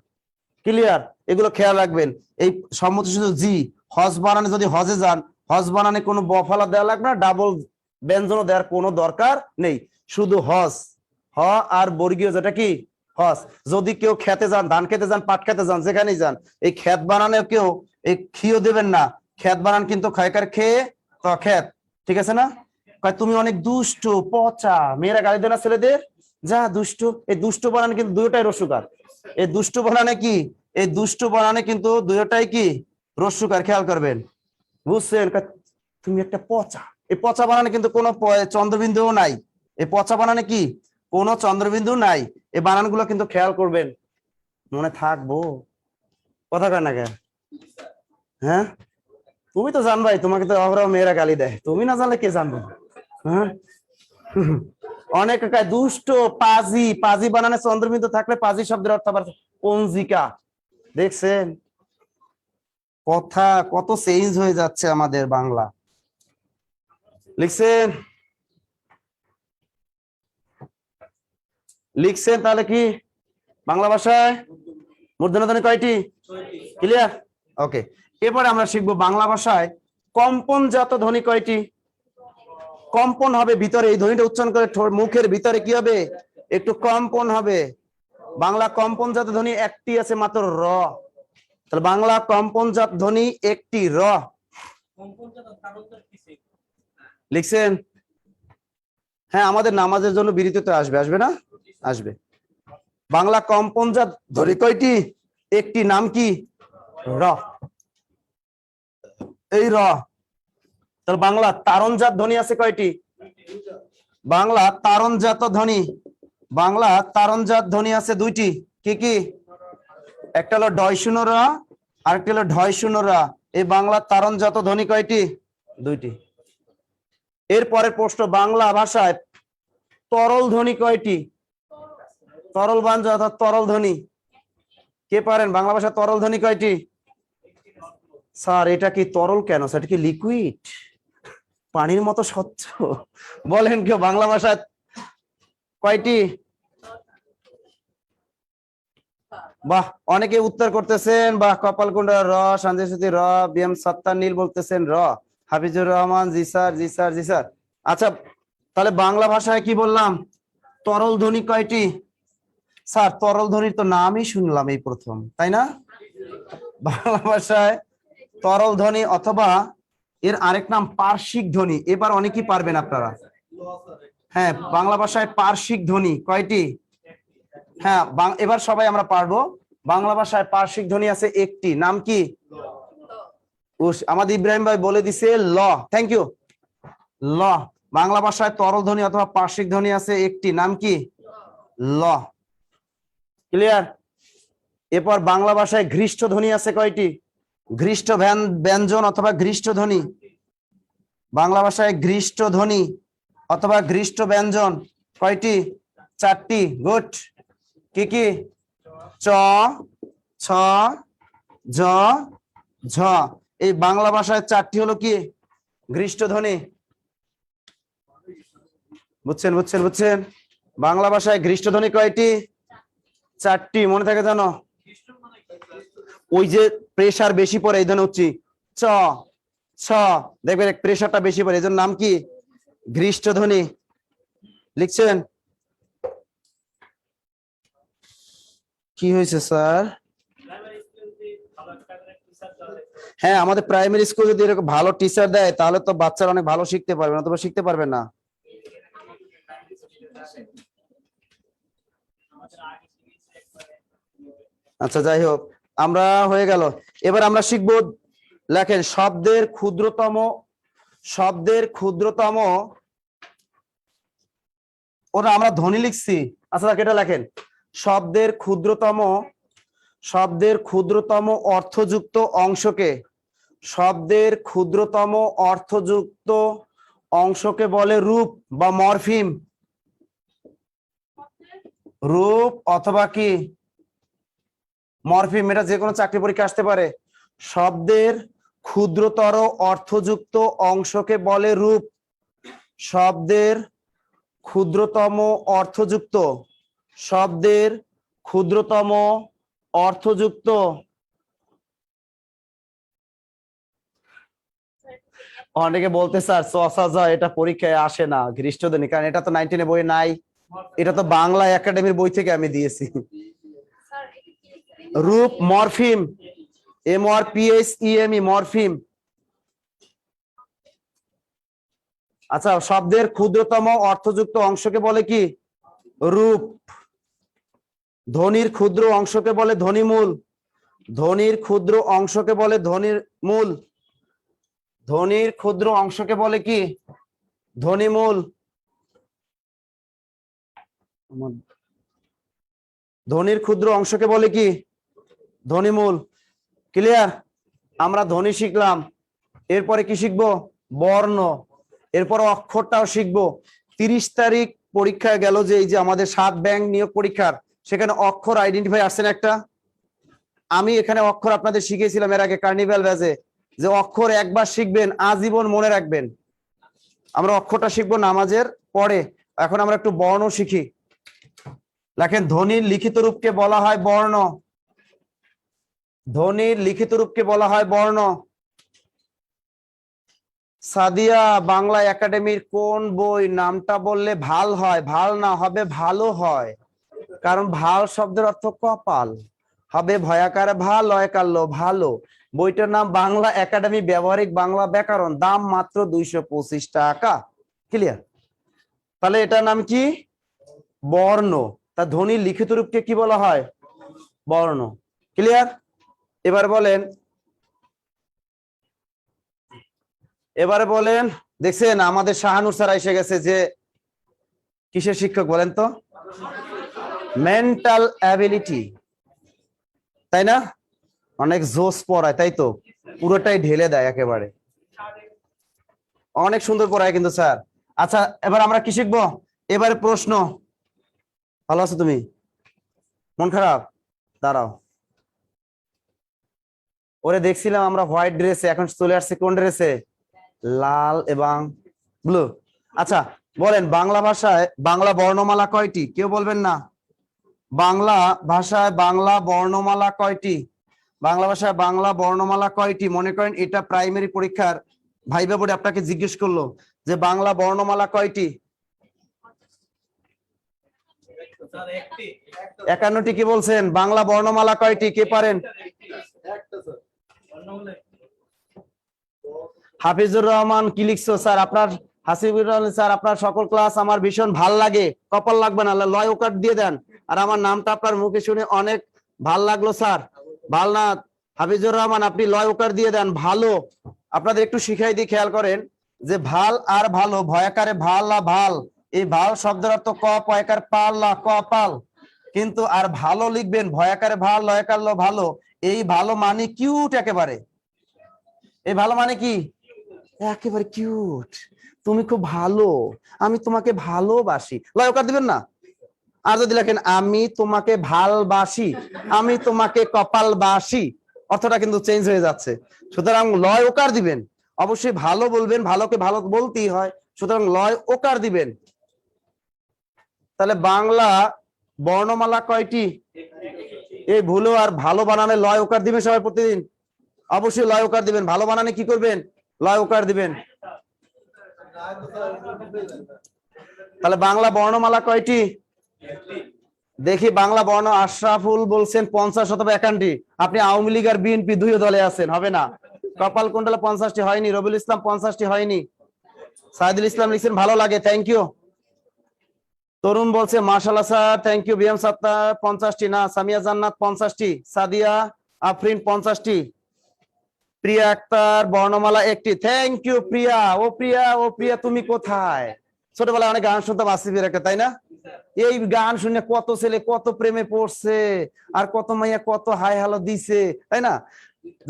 ক্লিয়ার? এগুলো খেয়াল রাখবেন। এই সম্মতি শুধু জি, হজ বানানে যদি হজে যান, হজ বানানে কোনো বফালা দেওয়া লাগবে না, ডাবল ব্যঞ্জন দেওয়ার কোনো দরকার নেই, শুধু হজ, হ আর বর্গীয় যেটা কি হজ। যদি কেউ খেতে যান, ধান খেতে যান, পাট খেতে যান, যেখানেই যান, এই খেত বানানে কেউ এই খিও দেবেন না। খেত বানান কিন্তু খয়কার খেয়ে তো খেত, ঠিক আছে না? কয় তুমি অনেক দুষ্ট পচা, মেয়েরা গালি দেয় না ছেলেদের, যা দুষ্ট। এই দুষ্ট বানান কিন্তু দুইটাই রসুকার। এই দুষ্ট বানানে কি? এই দুষ্ট বানানে কিন্তু দুইটাই কি রস্যকার, খেয়াল করবেন, বুঝছেন? তুমি একটা পচা, এই পচা বানানে কিন্তু কোনো চন্দ্রবিন্দুও নাই। এই পচা বানানে কি কোনো চন্দ্রবিন্দু নাই। এই বানানগুলো কিন্তু খেয়াল করবেন, মনে থাকবো। কথা কয় না কেন? হ্যাঁ, তুমি তো জানবাই, তোমাকে তো অহরহ মেয়েরা গালি দেয়, তুমি না জানলে কে জানবো? হ্যাঁ, অনেক দুষ্ট, পাজি, পাজি বানানে চন্দ্রবিন্দু থাকলে পাজি শব্দের অর্থ আবার পঞ্জিকা। দেখছেন কথা কত চেঞ্জ হয়ে যাচ্ছে আমাদের বাংলা। লিখছেন? লিখছেন তাহলে কি বাংলা ভাষায় মূর্ধন্য ধ্বনি কয়টি? ক্লিয়ার? ওকে, এরপরে আমরা শিখবো বাংলা ভাষায় কম্পনজাত ধ্বনি কয়টি? কম্পন হবে ভিতরে, এই ধ্বনিটা উচ্চারণ করে মুখের ভিতরে কি হবে? একটু কম্পন হবে। বাংলা কম্পনজাত ধ্বনি একটি আছে মাত্র, র। তাহলে বাংলা কম্পনজাত ধ্বনি একটি, র। লিখছেন? হ্যাঁ, আমাদের নামাজের জন্য বিরতিতে আসবে, আসবে না? আসবে। বাংলা কম্পনজাত ধ্বনি কয়টি? একটি, নাম কি? র। এই র। তাহলে বাংলা তারণজাত ধ্বনি আছে কয়টি? বাংলা তারণজাত ধ্বনি, বাংলা তারণজাত ধ্বনি আছে দুইটি। কি কি? একটা হলো ডয় শূন্য র, আরেকটা হলো ঢয় শূন্য রা। এই বাংলা তারণজাত ধ্বনি কয়টি? দুইটি। এরপরের প্রশ্ন, বাংলা ভাষায় তরল ধ্বনি কয়টি? তরল ব্যঞ্জন অর্থাৎ তরল ধ্বনি কে পারেন? বাংলা ভাষায় তরল ধ্বনি কয়টি? স্যার এটা কি তরল কেন? সেটা কি লিকুইড, পানির মতো স্বচ্ছ? বলেন কেউ বাংলা ভাষায় কয়টি? বাহ, অনেকে উত্তর করতেছেন। বাহ, কপালকুন্ডা র, শান্তিসুতি র, বিএম সত্তার নীল বলতেছেন র, হাফিজুর রহমান জি স্যার, জি স্যার, জি স্যার। আচ্ছা, তাহলে বাংলা ভাষায় কি বললাম? তরল ধ্বনি কয়টি? স্যার তরল ধ্বনির তো নামই শুনলাম এই প্রথম, তাই না? বাংলা ভাষায় তরল ধ্বনি অথবা এর আরেক নাম পার্শ্বিক ধ্বনি। এবার অনেকেই পারবেন আপনারা। হ্যাঁ, বাংলা ভাষায় পার্শ্বিক ধ্বনি কয়টি? হ্যাঁ, এবার সবাই আমরা পারবো। বাংলা ভাষায় পার্শ্বিক ধ্বনি আছে একটি, নাম কি? আমাদের ইব্রাহিম ভাই বলে দিছে ল। Thank you. ল। বাংলা ভাষায় তরল ধ্বনি অথবা পার্শ্বিক ধ্বনি আছে একটি, নাম কি? ল। ক্লিয়ার? এরপর বাংলা ভাষায় ঘৃষ্ট ধ্বনি আছে কয়টি? ঘৃষ্ট ব্যঞ্জন অথবা ঘৃষ্ট ধ্বনি। বাংলা ভাষায় ঘৃষ্ট ধ্বনি অথবা ঘৃষ্ট ব্যঞ্জন কয়টি? চারটি। গুড। কি কি? চ, ছ, জ, ঝ। এই বাংলা ভাষায় চারটি হলো কি? ঘৃষ্ট ধ্বনি। বুঝছেন, বুঝছেন, বুঝছেন? বাংলা ভাষায় ঘৃষ্ট ধ্বনি কয়টি? চারটি। মনে থাকে জানো? ওই যে প্রেসার বেশি পড়ে এই ধরনের উচ্চি, চ, ছ, দেখবেন প্রেসারটা বেশি পড়ে, এই জন্য নাম কি? ঘৃষ্ট ধ্বনি। লিখছেন? কি হয়েছে স্যার? হ্যাঁ, আমাদের প্রাইমারি স্কুল যদি এরকম ভালো টিচার দেয় তাহলে তো বাচ্চারা অনেক ভালো শিখতে পারবে না, তবে শিখতে পারবে না। আচ্ছা, যাই হোক, আমরা হয়ে গেল। এবার আমরা শিখবো, লেখেন শব্দের ক্ষুদ্রতম, শব্দের ক্ষুদ্রতম, ওরা আমরা ধ্বনি লিখছি। আচ্ছা, এটা লেখেন শব্দের ক্ষুদ্রতম, শব্দের ক্ষুদ্রতম অর্থযুক্ত অংশকে, শব্দের ক্ষুদ্রতম অর্থযুক্ত অংশকে বলে রূপ বা মরফিম। রূপ অথবা কি মরফিম, এটা যে কোনো চাকরি পরীক্ষা আসতে পারে। শব্দের ক্ষুদ্রতর অর্থযুক্ত অংশকে বলে রূপ। শব্দের ক্ষুদ্রতম অর্থযুক্ত, শব্দের ক্ষুদ্রতম অর্থযুক্ত, অনেকে বলতে স্যার চসা এটা পরীক্ষায় আসে না ঘৃষ্টধ্বনি, কারণ এটা তো 19 বই নাই, এটা তো বাংলা একাডেমির বই থেকে আমি দিয়েছি। রূপ মরফিম, MRPHEME মরফিম। আচ্ছা, শব্দের ক্ষুদ্রতম অর্থযুক্ত অংশকে বলে কি? রূপ। ধ্বনির ক্ষুদ্র অংশকে বলে ধ্বনিমূল। ধ্বনির ক্ষুদ্র অংশকে বলে ধ্বনির মূল। ধ্বনির ক্ষুদ্র অংশকে বলে কি? ধ্বনিমূল। ধ্বনির ক্ষুদ্র অংশকে বলে কি? ধ্বনিমূল। ক্লিয়ার? আমরা ধ্বনি শিখলাম, এরপরে কি শিখবো? বর্ণ। এরপর অক্ষরটাও শিখবো। 30 তারিখ পরীক্ষায় গেল যে এই যে আমাদের 7 ব্যাংক নিয়োগ পরীক্ষার, সেখানে অক্ষর আইডেন্টিফাই আসছেন একটা। আমি এখানে অক্ষর আপনাদের শিখিয়েছিলাম এর আগে কার্নিভাল ব্যাচে, যে অক্ষর একবার শিখবেন আজীবন মনে রাখবেন। আমরা অক্ষরটা শিখবো নামাজের পরে। এখন আমরা একটু বর্ণ শিখি। লেখেন ধ্বনির লিখিত রূপকে বলা হয় বর্ণ। ধ্বনির লিখিত রূপকে বলা হয় বর্ণ। সাদিয়া বাংলা একাডেমির কোন বই নামটা বললে ভাল হয়? ভাল না, হবে ভালো হয়, কারণ ভাল শব্দের অর্থ কপাল, হবে ভয়াকার ভাল লয়কার লো, ভালো। বইটার নাম বাংলা একাডেমি ব্যবহারিক বাংলা ব্যাকরণ, দাম মাত্র 225 টাকা। ক্লিয়ার? তাহলে এটার নাম কি? বর্ণ। তা ধ্বনির লিখিত রূপকে কি বলা হয়? বর্ণ। ক্লিয়ার? এবার বলেন, এবারে বলেন, দেখছেন আমাদের শাহানুর স্যার এসে গেছে, যে কিসের শিক্ষক বলেন তো? মেন্টাল অ্যাবিলিটি, তাই না? অনেক জোস পড়ায়, তাই তো? পুরোটাই ঢেলে দেয় একেবারে, অনেক সুন্দর পড়ায় কিন্তু স্যার। আচ্ছা এবার আমরা কি শিখবো? এবারে প্রশ্ন। ভালো আছো তুমি? মন খারাপ? দাঁড়াও, ওরে দেখছিলাম আমরা হোয়াইট ড্রেসে, এখন চলে আসছে কোন ড্রেসে? লাল এবং ব্লু। আচ্ছা বলেন, বাংলা ভাষায় বাংলা বর্ণমালা কয়টি? কেউ বলবেন না? বাংলা ভাষায় বাংলা বর্ণমালা কয়টি? বাংলা ভাষায় বাংলা বর্ণমালা কয়টি? মনে করেন এটা প্রাইমারি পরীক্ষার ভাইবা বোর্ডে আপনাকে জিজ্ঞেস করলো যে বাংলা বর্ণমালা কয়টি? 51টি। কি বলছেন? বাংলা বর্ণমালা কয়টি? কে পারেন? হাফিজুর রহমান কি লিখছো? স্যার আপনার, হাসিবুর রহমান স্যার আপনার সকল ক্লাস আমার ভীষণ ভাল লাগে। কপাল লাগবে না, লয় ওকার দিয়ে দেন। আর আমার নামটা আপনার মুখে শুনে অনেক ভাল লাগলো স্যার। ভাল না? হাফিজুর রহমান আপনি লয় ওকার দিয়ে দেন। ভালো। আপনাদের একটু শিখাই দিয়ে খেয়াল করেন যে ভাল আর ভালো, ভয়াকারে ভাল না ভাল, এই ভাল শব্দের অর্থ ক পয়াকার পাল না কপাল, কিন্তু আর ভালো লিখবেন ভয়াকারে ভাল লয়াকার লো, ভালো। এই ভালো মানে কিউট একেবারে। এই ভালো মানে কি? একেবারে কিউট, তুমি খুব ভালো, আমি তোমাকে ভালোবাসি, লয়কার দিবেন না। আর যদি লেখেন আমি তোমাকে ভালবাসি, আমি তোমাকে কপালবাসি, অর্থটা কিন্তু চেঞ্জ হয়ে যাচ্ছে। সুতরাং লয় ওকার দিবেন, অবশ্যই ভালো বলবেন, ভালোকে ভালো বলতেই হয়, সুতরাং লয় ওকার দিবেন। তাহলে বাংলা বর্ণমালা কয়টি? এই ভুলো আর ভালো বানানে লয় ওকার দিবেন সবাই প্রতিদিন, অবশ্যই লয় ওকার দিবেন। ভালো বানানে কি করবেন? লয় ওকার দিবেন। তাহলে বাংলা বর্ণমালা কয়টি? দেখি বাংলা বর্ণ। আশরাফুল বলছেন 50 অথবা 51টি। আপনি আওয়ামী লীগ আর বিএনপি দুই দলে আছেন, হবে না। কপাল কুণ্ডলা 50টি হয়নি। রবিউল ইসলাম 50টি হয়নি। সাইদুল ইসলাম লিখছেন ভালো লাগে, থ্যাংক ইউ। তরুণ বলছে মাশাআল্লাহ sir, thank you. B M Sattar 50টি না। সামিয়া জান্নাত 50টি। সাদিয়া আফরিন 50টি। প্রিয়া আক্তার বর্ণমালা একটি, থ্যাংক ইউ প্রিয়া। ও প্রিয়া, ও প্রিয়া তুমি কোথায়? ছোটবেলায় অনেক গান শুনতাম আসিফের একটা, তাই না? এই গান শুনে কত ছেলে কত প্রেমে পড়ছে, আর কত মাইয়া কত হাই হ্যালো দিছে, তাই না?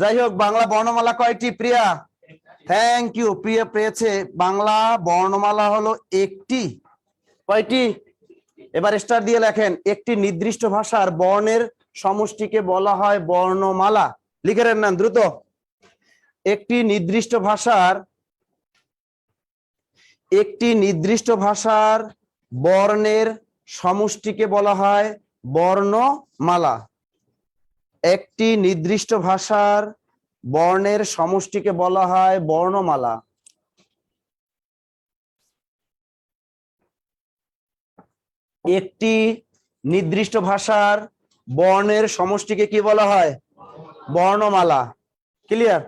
যাই হোক, বাংলা বর্ণমালা কয়টি প্রিয়া? থ্যাংক ইউ, প্রিয়া পেয়েছে। বাংলা বর্ণমালা হলো একটি। কয়টি? এবার স্টার দিয়ে লেখেন, একটি নির্দিষ্ট ভাষার বর্ণের সমষ্টিকে বলা হয় বর্ণমালা। লিখে নেন দ্রুত। একটি নির্দিষ্ট ভাষার বর্ণের সমষ্টিকে বলা হয় বর্ণমালা। একটি নির্দিষ্ট ভাষার বর্ণের সমষ্টিকে বলা হয় বর্ণমালা। একটি নির্দিষ্ট ভাষার বর্ণের সমষ্টিকে কি বলা হয়? বর্ণমালা। ক্লিয়ার?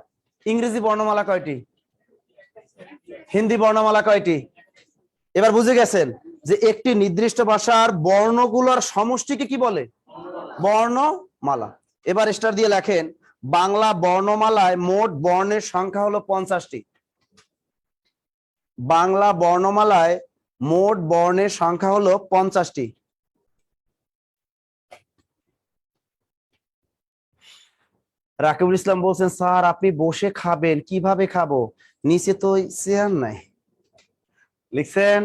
ইংরেজি বর্ণমালা কয়টি? হিন্দি বর্ণমালা কয়টি? এবার বুঝে গেছেন যে একটি নির্দিষ্ট ভাষার বর্ণগুলোর সমষ্টিকে কি বলে? বর্ণমালা। এবার স্টার দিয়ে লেখেন, বাংলা বর্ণমালায় মোট বর্ণের সংখ্যা হলো 50টি। বাংলা বর্ণমালায় মোট বর্ণের সংখ্যা হলো 50টি। রাকিবুল ইসলাম বলছেন স্যার আপনি বসে খাবেন, কিভাবে খাবো? নিচে তো চেয়ার নাই। লিখছেন?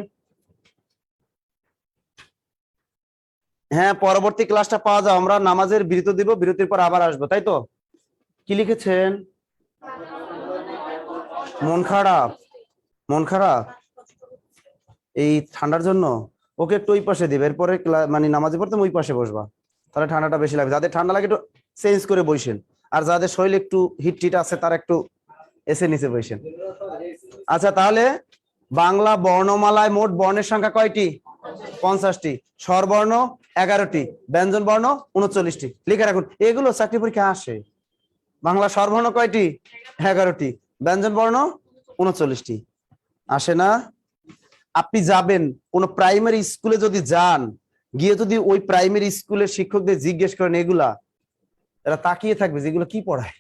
হ্যাঁ, পরবর্তী ক্লাসটা পাওয়া যাও, আমরা নামাজের বিরতি দিব, বিরতির পর আবার আসবো, তাই তো? কি লিখেছেন? মন খারাপ? মন খারাপ এই ঠান্ডার জন্য? ওকে একটু ওই পাশে দিবে, এরপরে মানে নামাজে পড়তে ওই পাশে বসবা, তাহলে ঠান্ডাটা বেশি লাগবে। যাদের ঠান্ডা লাগে একটু চেঞ্জ করে বসেন, আর যাদের শরীরে একটু হিট টিট আছে তারা একটু এসে নিচে বসেন। আচ্ছা, তাহলে বাংলা বর্ণমালায় মোট বর্ণের সংখ্যা কয়টি? 50টি। স্বরবর্ণ 11টি, ব্যঞ্জন বর্ণ 39টি। লিখে রাখুন, এগুলো চাকরি পরীক্ষা আসে। বাংলা স্বরবর্ণ কয়টি? 11টি, ব্যঞ্জন বর্ণ 39টি। আসে না? আপনি যাবেন কোন প্রাইমারি স্কুলে যদি যান, গিয়ে যদি ওই প্রাইমারি স্কুলের শিক্ষকদের জিজ্ঞেস করেন এগুলা, এরা তাকিয়ে থাকবে যেগুলো কি পড়ায়।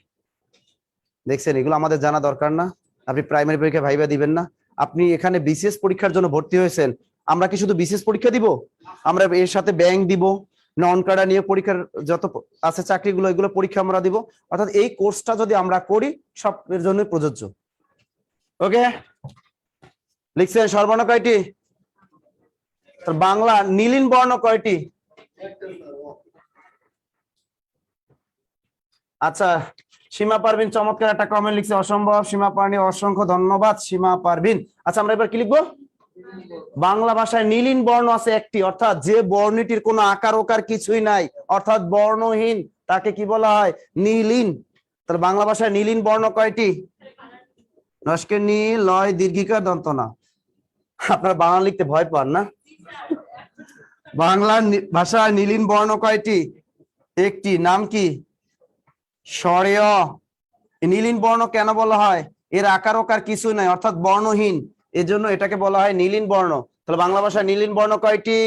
দেখছেন, এগুলো আমাদের জানা দরকার না? আপনি প্রাইমারি পরীক্ষা ভাইবা দিবেন না? আপনি এখানে বিসিএস পরীক্ষার জন্য ভর্তি হয়েছেন, আমরা কি শুধু বিসিএস পরীক্ষা দিব? আমরা এর সাথে ব্যাংক দিব, নন কাডা নিয়ে পরীক্ষার যত আছে চাকরিগুলো, এগুলো পরীক্ষা আমরা দিব। অর্থাৎ এই কোর্সটা যদি আমরা করি সবের জন্য প্রযোজ্য। ওকে, লিখছেন স্বরবর্ণ কয়টি? বাংলা নীলিন বর্ণ কয়টি? আচ্ছা, সীমা পারভিন চমৎকার একটা কমেন্ট লিখছে, অসম্ভব সীমা পারনি, অসংখ্য ধন্যবাদ সীমা পারভিন। আচ্ছা, আমরা এবার কি লিখবো? বাংলা ভাষায় নীলিন বর্ণ আছে একটি, অর্থাৎ যে বর্ণটির কোনো আকার ওকার কিছুই নাই, অর্থাৎ বর্ণহীন, তাকে কি বলা হয়? নীলিন। তাহলে বাংলা ভাষায় নীলিন বর্ণ কয়টি? নস্কের নী, লয় দীর্ঘিকার দন্ত না। আপনারা বাংলা লিখতে ভয় পান না? বাংলা ভাষায় নীলিন বর্ণ কয়টি? একটি। নাম কি? স্বরেয়। নীলিন বর্ণ কেন বলা হয়? এর আকার ওকার কিছু নাই, অর্থাৎ বর্ণহীন, এজন্য এটাকে বলা হয় নীলিন বর্ণ। তাহলে বাংলা ভাষায় নীলিন বর্ণ কয়টি?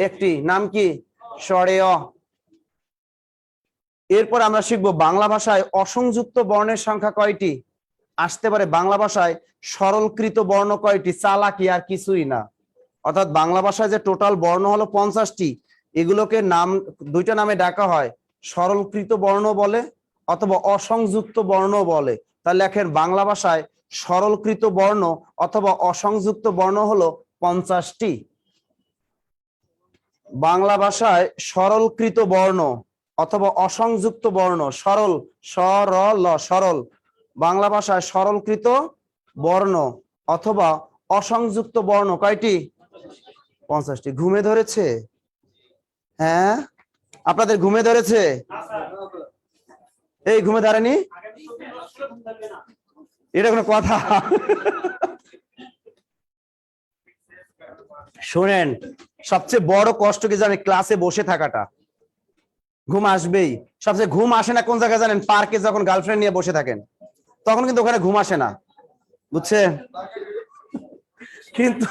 একটি। নাম কি? স্বরেয়। এরপর আমরা শিখবো বাংলা ভাষায় অসংযুক্ত বর্ণের সংখ্যা কয়টি? আসতে পারে বাংলা ভাষায় সরলকৃত বর্ণ কয়টি? চালাকি আর কিছুই না। অর্থাৎ বাংলা ভাষায় যে টোটাল বর্ণ হলো 50টি, এগুলোকে নাম দুইটা নামে ডাকা হয়, সরলকৃত বর্ণ বলে অথবা অসংযুক্ত বর্ণ বলে। তাহলে লেখেন বাংলা ভাষায় সরলকৃত বর্ণ অথবা অসংযুক্ত বর্ণ হলো 50টি। বাংলা ভাষায় সরলকৃত বর্ণ অথবা অসংযুক্ত বর্ণ, সরল, সরল, সরল, বাংলা ভাষায় সরলকৃত বর্ণ অথবা অসংযুক্ত বর্ণ কয়টি? 50টি। ঘুমে ধরেছে? হ্যাঁ, আপনাদের ঘুমে ধরেছে? এই ঘুমে ধরেনি? এটা কোনো কথা? শোনেন, সবচেয়ে বড় কষ্ট কি জানেন? ক্লাসে বসে থাকাটা। ঘুম আসবেই। সবচেয়ে ঘুম আসে না কোন জায়গায় জানেন? পার্কে যখন গার্লফ্রেন্ড নিয়ে বসে থাকেন, তখন কিন্তু ওখানে ঘুম আসে না, বুঝছেন? কিন্তু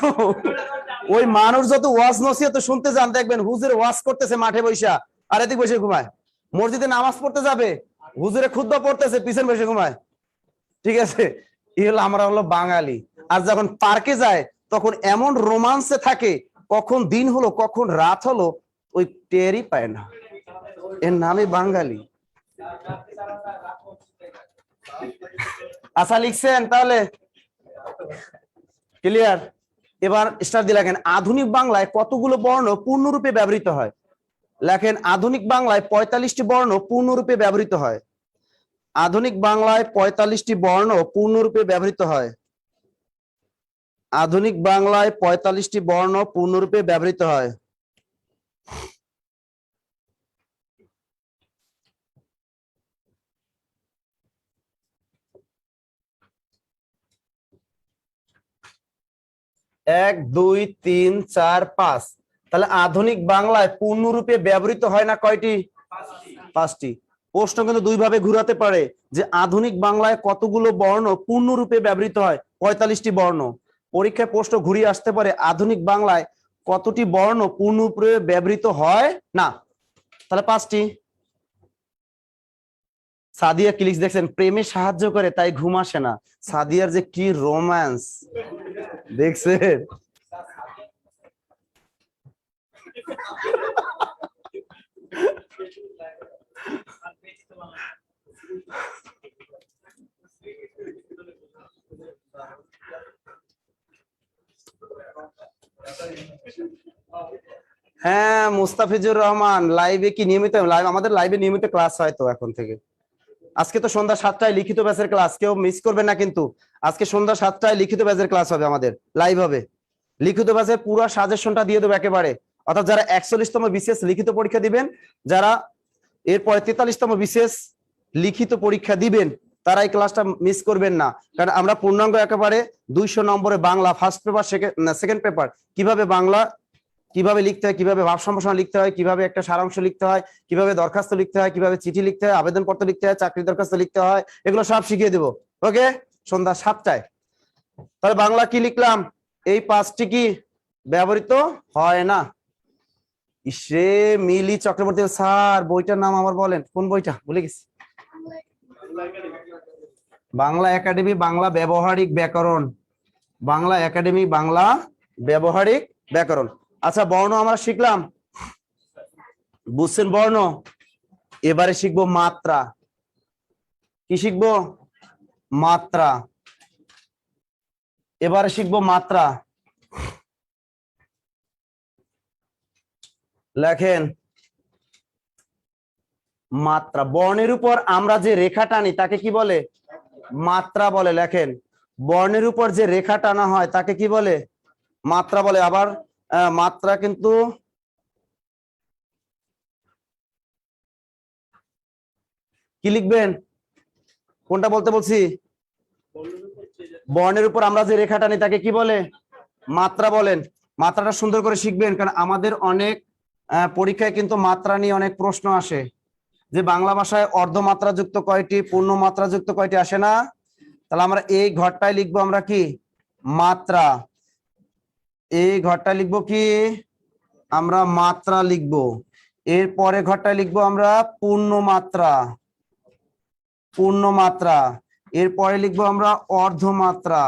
ওই মানুষ যত ওয়াজ নসিহত শুনতে যান, দেখবেন হুজুরে ওয়াজ করতেছে মাঠে বসে, আর এদিক বসে ঘুমায়। মসজিদে নামাজ পড়তে যাবে, হুজুরে খুতবা পড়তেছে, পিছন বসে ঘুমায়। ঠিক আছে, এই হলো আমরা হলো বাঙালি। আর যখন পার্কে যায় তখন এমন রোমান্সে থাকে, কখন দিন হলো কখন রাত হলো ওই টেরই পায় না। এর নামই বাঙালি। আচ্ছা, লিখছেন তাহলে? ক্লিয়ার? এবার স্টার দিয়ে লেখেন আধুনিক বাংলায় কতগুলো বর্ণ পূর্ণরূপে ব্যবহৃত হয়? লেখেন আধুনিক বাংলায় 45টি বর্ণ পূর্ণরূপে ব্যবহৃত হয়। আধুনিক বাংলায় 45টি বর্ণ পূর্ণরূপে ব্যবহৃত হয়। আধুনিক বাংলায় 45টি বর্ণ পূর্ণরূপে ব্যবহৃত হয়। এক, দুই, তিন, চার, পাঁচ। তাহলে আধুনিক বাংলায় পূর্ণরূপে ব্যবহৃত হয় না কয়টি? 5টি। প্রশ্ন কিন্তু দুই ভাবে ঘুরাতে পারে যে আধুনিক বাংলায় কতগুলো বর্ণ পূর্ণরূপে ব্যবহৃত হয়? 45টি বর্ণ। পরীক্ষায় প্রশ্ন ঘুরিয়ে আসতে পারে আধুনিক বাংলায় কতটি বর্ণ পূর্ণরূপে ব্যবহৃত হয় না? তাহলে 5টি। সাদিয়া ক্লিক্স দেখছেন, প্রেমে সাহায্য করে তাই ঘুম আসে না। সাদিয়ার যে কি রোম্যান্স দেখছেন? হ্যাঁ, মুস্তাফিজুর রহমান লাইভে কি নিয়মিত? লাইভ, আমাদের লাইভে নিয়মিত ক্লাস হয় তো এখন থেকে। আজকে তো সন্ধ্যা 7টায় লিখিত ব্যাচের ক্লাস, কেউ মিস করবেন না কিন্তু। আজকে সন্ধ্যা 7টায় লিখিত ব্যাচের ক্লাস হবে, আমাদের লাইভ হবে। লিখিত ব্যাচের পুরো সাজেশনটা দিয়ে দেবো একেবারে, অর্থাৎ যারা 41তম বিসিএস লিখিত পরীক্ষা দিবেন, যারা এরপরে 43তম বিসিএস লিখিত পরীক্ষা দিবেন, তারা এই ক্লাসটা মিস করবেন না। কারণ আমরা পূর্ণাঙ্গ একেবারে 200 নম্বরে Bangla first paper, second paper, কিভাবে বাংলা কিভাবে লিখতে হয়, কিভাবে ভাব সম্ভাষণ লিখতে হয়, কিভাবে একটা সারাংশ লিখতে হয়, কিভাবে দরখাস্ত লিখতে হয়, কিভাবে চিঠি লিখতে হয়, আবেদনপত্র লিখতে হয়, চাকরি দরখাস্ত লিখতে হয়, এগুলো সব শিখিয়ে দেবো। ওকে, সন্ধ্যা 7টায়। তাহলে বাংলা কি লিখলাম? এই 5টি কি ব্যবহৃত হয় না। ইসে মিলি চক্রবর্তী স্যার, বইটার নাম আবার বলেন, কোন বইটা ভুলে গেছি। বাংলা একাডেমি বাংলা ব্যবহারিক ব্যাকরণ, বাংলা একাডেমি বাংলা ব্যবহারিক ব্যাকরণ। আচ্ছা, বর্ণ আমরা শিখলাম, বুঝছেন বর্ণ। এবারে শিখবো মাত্রা। কি শিখবো? মাত্রা। এবারে শিখবো মাত্রা। লেখেন মাত্রা। বর্ণের উপর আমরা যে রেখা টানি তাকে কি বলে? মাত্রা বলে। লেখেন, বর্ণের উপর যে রেখা টানা হয় তাকে কি বলে? মাত্রা বলে। আবার মাত্রা কিন্তু কি লিখবেন? কোনটা বলতে বলছি? বর্ণের উপর আমরা যে রেখা টানি তাকে কি বলে? মাত্রা বলেন। মাত্রাটা সুন্দর করে শিখবেন, কারণ আমাদের অনেক পরীক্ষায় কিন্তু মাত্রা নিয়ে অনেক প্রশ্ন আসে, যে বাংলা ভাষায় অর্ধমাত্রা যুক্ত কয়টি, পূর্ণ মাত্রা যুক্ত কয়টি আসে না। তাহলে আমরা এই ঘরটায় লিখবো আমরা কি? মাত্রা। এই ঘরটা লিখবো কি? আমরা মাত্রা লিখবো। এরপরে ঘরটায় লিখবো আমরা পূর্ণ মাত্রা। পূর্ণ মাত্রা। এরপরে লিখবো আমরা অর্ধমাত্রা।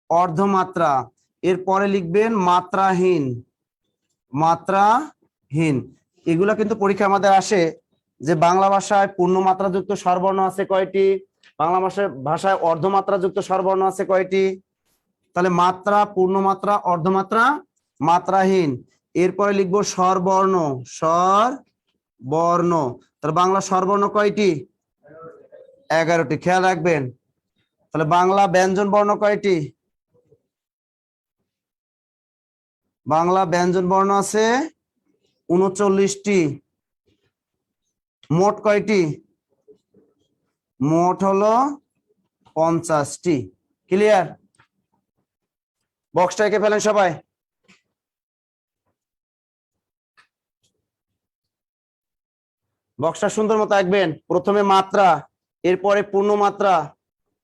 অর্ধমাত্রা। এরপরে লিখবেন মাত্রাহীন। মাত্রাহীন। এগুলা কিন্তু পরীক্ষা আমাদের আসে, যে বাংলা ভাষায় পূর্ণমাত্রা যুক্ত স্বরবর্ণ আছে কয়টি, বাংলা ভাষায় অর্ধমাত্রা যুক্ত স্বরবর্ণ আছে কয়টি। তাহলে মাত্রা, পূর্ণমাত্রা, অর্ধমাত্রা, মাত্রাহীন। এরপরে লিখবো স্বরবর্ণ। স্বরবর্ণ। তাহলে বাংলা স্বরবর্ণ কয়টি? 11টি। খেয়াল রাখবেন। তাহলে বাংলা ব্যঞ্জন বর্ণ কয়টি? বাংলা ব্যঞ্জন বর্ণ আছে 39টি। মোট কয়টি? মোট হলো 50টি। ক্লিয়ার? বক্সটা এঁকে ফেলেন সবাই। বক্সটা সুন্দর মতো আঁকবেন। প্রথমে মাত্রা, এরপরে পূর্ণমাত্রা,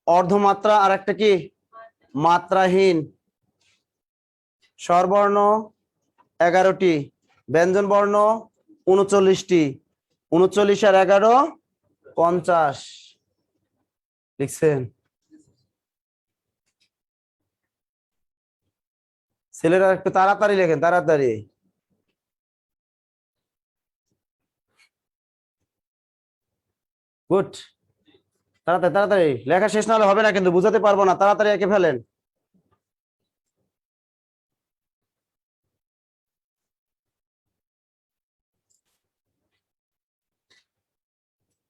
অর্ধমাত্রা, আর একটা কি? মাত্রাহীন। স্বরবর্ণ 11টি, ব্যঞ্জন বর্ণ 39টি। 39 আর 11 50। লিখছেন? ছেলেরা একটু তাড়াতাড়ি লেখেন, তাড়াতাড়ি। গুড। তাড়াতাড়ি তাড়াতাড়ি লেখা শেষ না হলে হবে না, কিন্তু বুঝাতে পারবো না। তাড়াতাড়ি এঁকে ফেলেন।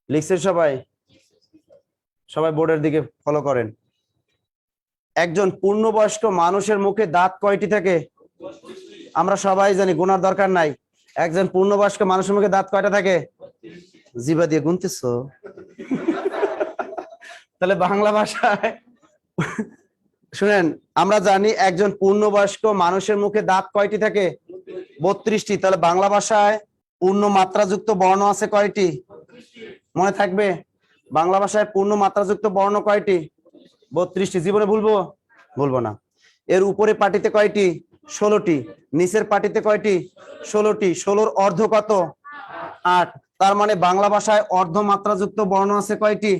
লিখছেন সবাই? সবাই বোর্ডের দিকে ফলো করেন। একজন পূর্ণবয়স্ক মানুষের মুখে দাঁত কয়টি থাকে? আমরা সবাই জানি, গোনার দরকার নাই। একজন পূর্ণবয়স্ক মানুষের মুখে দাঁত কয়টা থাকে? জিভা দিয়ে গুনতেছো? তাহলে বাংলা ভাষায় শুনেন, আমরা জানি একজন পূর্ণবয়স্ক মানুষের মুখে দাঁত কয়টি থাকে? 32টি। তাহলে বাংলা ভাষায় পূর্ণ মাত্রাযুক্ত বর্ণ আছে কয়টি? মনে থাকবে? বাংলা ভাষায় পূর্ণ মাত্রাযুক্ত বর্ণ কয়টি? 32টি। জীবনে বলবো না। এর উপরে পাটিতে কয়টি? 16টি। নিচের পাটিতে কয়টি? 16টি। 16-র অর্ধ কত? 8। তার মানে বাংলা ভাষায় অর্ধমাত্রাযুক্ত বর্ণ আছে কয়টি?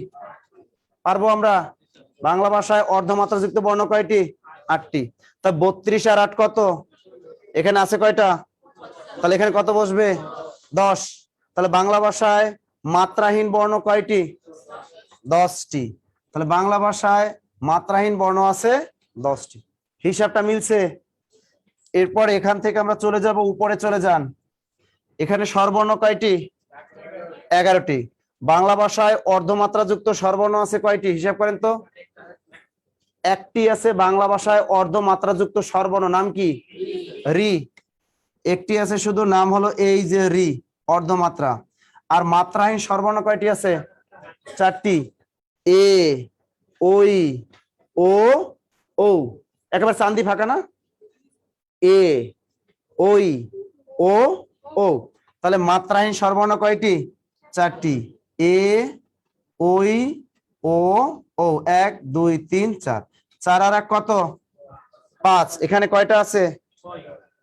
পারবো আমরা? বাংলা ভাষায় অর্ধমাত্রাযুক্ত বর্ণ কয়টি? 8টি। তা 32 আর 8 কত? এখানে আছে কয়টা? তাহলে এখানে কত বসবে? 10। তাহলে বাংলা ভাষায় মাত্রাহীন বর্ণ কয়টি? 10টি। তাহলে বাংলা ভাষায় মাত্রাহীন বর্ণ আছে 10টি। হিসাবটা মিলছে? এরপর এখান থেকে আমরা চলে যাব, উপরে চলে যান। এখানে স্বরবর্ণ কয়টি? 11টি। বাংলা ভাষায় অর্ধমাত্রাযুক্ত স্বরবর্ণ আছে কয়টি? হিসাব করেন তো। একটি আছে বাংলা ভাষায় অর্ধমাত্রাযুক্ত স্বরবর্ণ, নাম কি? রি। একটি আছে শুধু, নাম হলো এই যে রি, অর্ধমাত্রা। আর মাত্রাহীন স্বরবর্ণ কয়টি আছে? 4টি। এ, ওই, ও, ও। একেবারে চান্দি ফাঁকা না? এ, ওই, ও, ও। তাহলে মাত্রাহীন স্বরবর্ণ কয়টি? 4টি। এ, ওই, ও, ও। 1 2 3 4। 4 আর 1 কত? 5। এখানে কয়টা আছে?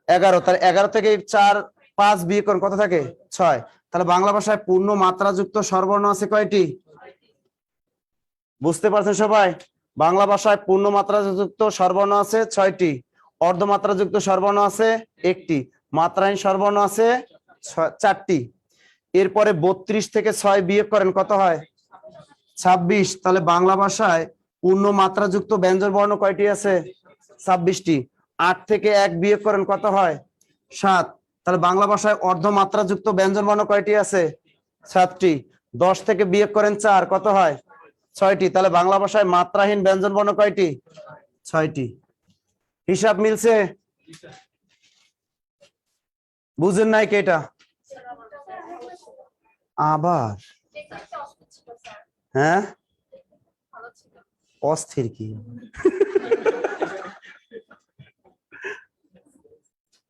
11। তাহলে 11 থেকে 4 5 বিয়োগ করুন, কত থাকে? 6। তাহলে বাংলা ভাষায় পূর্ণ মাত্রাযুক্ত স্বরবর্ণ আছে কয়টি? বুঝতে পারছেন সবাই? বাংলা ভাষায় পূর্ণ মাত্রাযুক্ত স্বরবর্ণ আছে 6টি, অর্ধমাত্রাযুক্ত স্বরবর্ণ আছে 1টি, মাত্রাহীন স্বরবর্ণ আছে 4টি। এরপরে 32 থেকে 6 বিয়োগ করেন, কত হয়? 26। তাহলে বাংলা ভাষায় পূর্ণ মাত্রাযুক্ত ব্যঞ্জন বর্ণ কয়টি আছে? 26টি। 8 থেকে 1 বিয়োগ করেন, কত হয়? 7। তাহলে বাংলা ভাষায় অর্ধমাত্রাযুক্ত ব্যঞ্জন বর্ণ কয়টি আছে? 7টি। 10 থেকে বিয়োগ করেন 4, কত হয়? 6টি। তাহলে বাংলা ভাষায় মাত্রাহীন ব্যঞ্জন বর্ণ কয়টি? 6টি। হিসাব মিলছে? বুঝেন নাই কি এটা? আবার হ্যাঁ, অস্থির কি?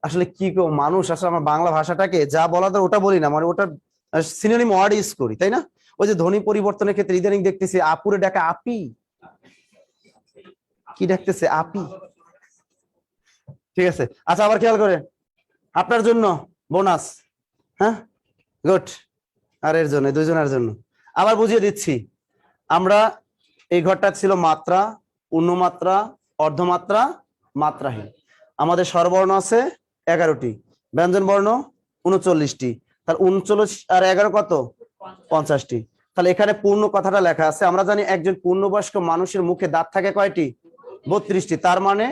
আসলে কি গো মানুষ, আসলে আমার বাংলা ভাষাটাকে যা বলা যায় ওটা বলি না, মানে ওটা সিনোনিম ওয়ার্ড ইউজ করি, তাই না? ওই যে ধ্বনি পরিবর্তনের ক্ষেত্রে ইদানিং দেখতেছি আপুরে ডাকা আপি, কি ডাকতেছে? আপি। ঠিক আছে, আচ্ছা আবার খেয়াল করে, আপনার জন্য বোনাস। হ্যাঁ, গুড। আর এর জন্য, দুইজনের জন্য আবার বুঝিয়ে দিচ্ছি। আমরা এই ঘরটা ছিল মাত্রা, পূর্ণমাত্রা, অর্ধমাত্রা, মাত্রাহীন। আমাদের স্বরবর্ণ আছে 11টি, ব্যঞ্জন বর্ণ 39টি। তাহলে 39 আর 11 কত? 50টি। তাহলে এখানে পূর্ণ কথাটা লেখা আছে। আমরা জানি একজন পূর্ণবয়স্ক মানুষের মুখে দাঁত থাকে কয়টি? 32টি। তার মানে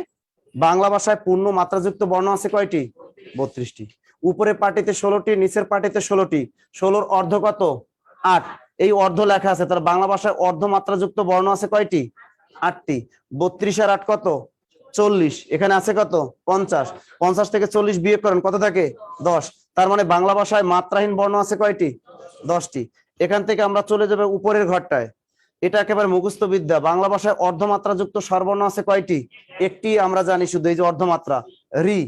বাংলা ভাষায় পূর্ণ মাত্রাযুক্ত বর্ণ আছে কয়টি? 32টি। উপরের পাটিতে 16টি, নিচের পাটিতে 16টি। 16-র অর্ধ কত? 8। এই অর্ধ লেখা আছে, তার বাংলা ভাষায় অর্ধমাত্রাযুক্ত বর্ণ আছে কয়টি? 8টি। 32 আর 8 কত? 40। এখানে আছে কত? 50। 50 থেকে 40 বিয়োগ করেন, কত থাকে? 10। তার মানে বাংলা ভাষায় মাত্রাহীন বর্ণ আছে কয়টি? 10টি। এখান থেকে আমরা চলে যাবে উপরের ঘরটায়। এটা একেবারে মুখস্থ বিদ্যা। বাংলা ভাষায় অর্ধমাত্রাযুক্ত স্বরবর্ণ আছে কয়টি? একটি, আমরা জানি শুধু, এই যে অর্ধমাত্রা, রি।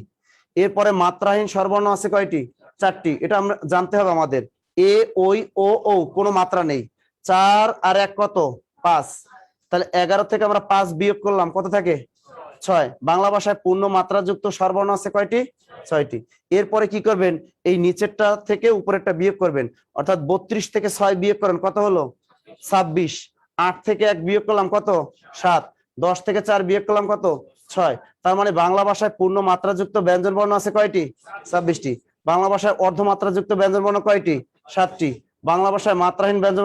এরপরে মাত্রাহীন স্বরবর্ণ আছে কয়টি? 4টি। এটা আমরা জানতে হবে আমাদের। এ, ওই, ও, ও, কোনো মাত্রা নেই। 4 আর 1 কত? 5। তাহলে 11 থেকে আমরা 5 বিয়োগ করলাম, কত থাকে? 6। বাংলা ভাষায় পূর্ণ মাত্রাযুক্ত স্বরবর্ণ আছে কয়টি? 6টি। এরপরে কি করবেন? এই নিচেরটা থেকে উপরেরটা বিয়োগ করবেন, অর্থাৎ 32 থেকে 6 বিয়োগ করেন, কত হলো? 26। 8 থেকে 1 বিয়োগ করলাম, কত? 7। 10 থেকে 4 বিয়োগ করলাম, কত? 6। তার মানে বাংলা ভাষায় পূর্ণ মাত্রাযুক্ত ব্যঞ্জন বর্ণ আছে কয়টি? 26টি। বাংলা ভাষায় অর্ধমাত্রাযুক্ত ব্যঞ্জন বর্ণ কয়টি? 7টি। বাংলা ভাষায় মাত্রাহীন ব্যঞ্জন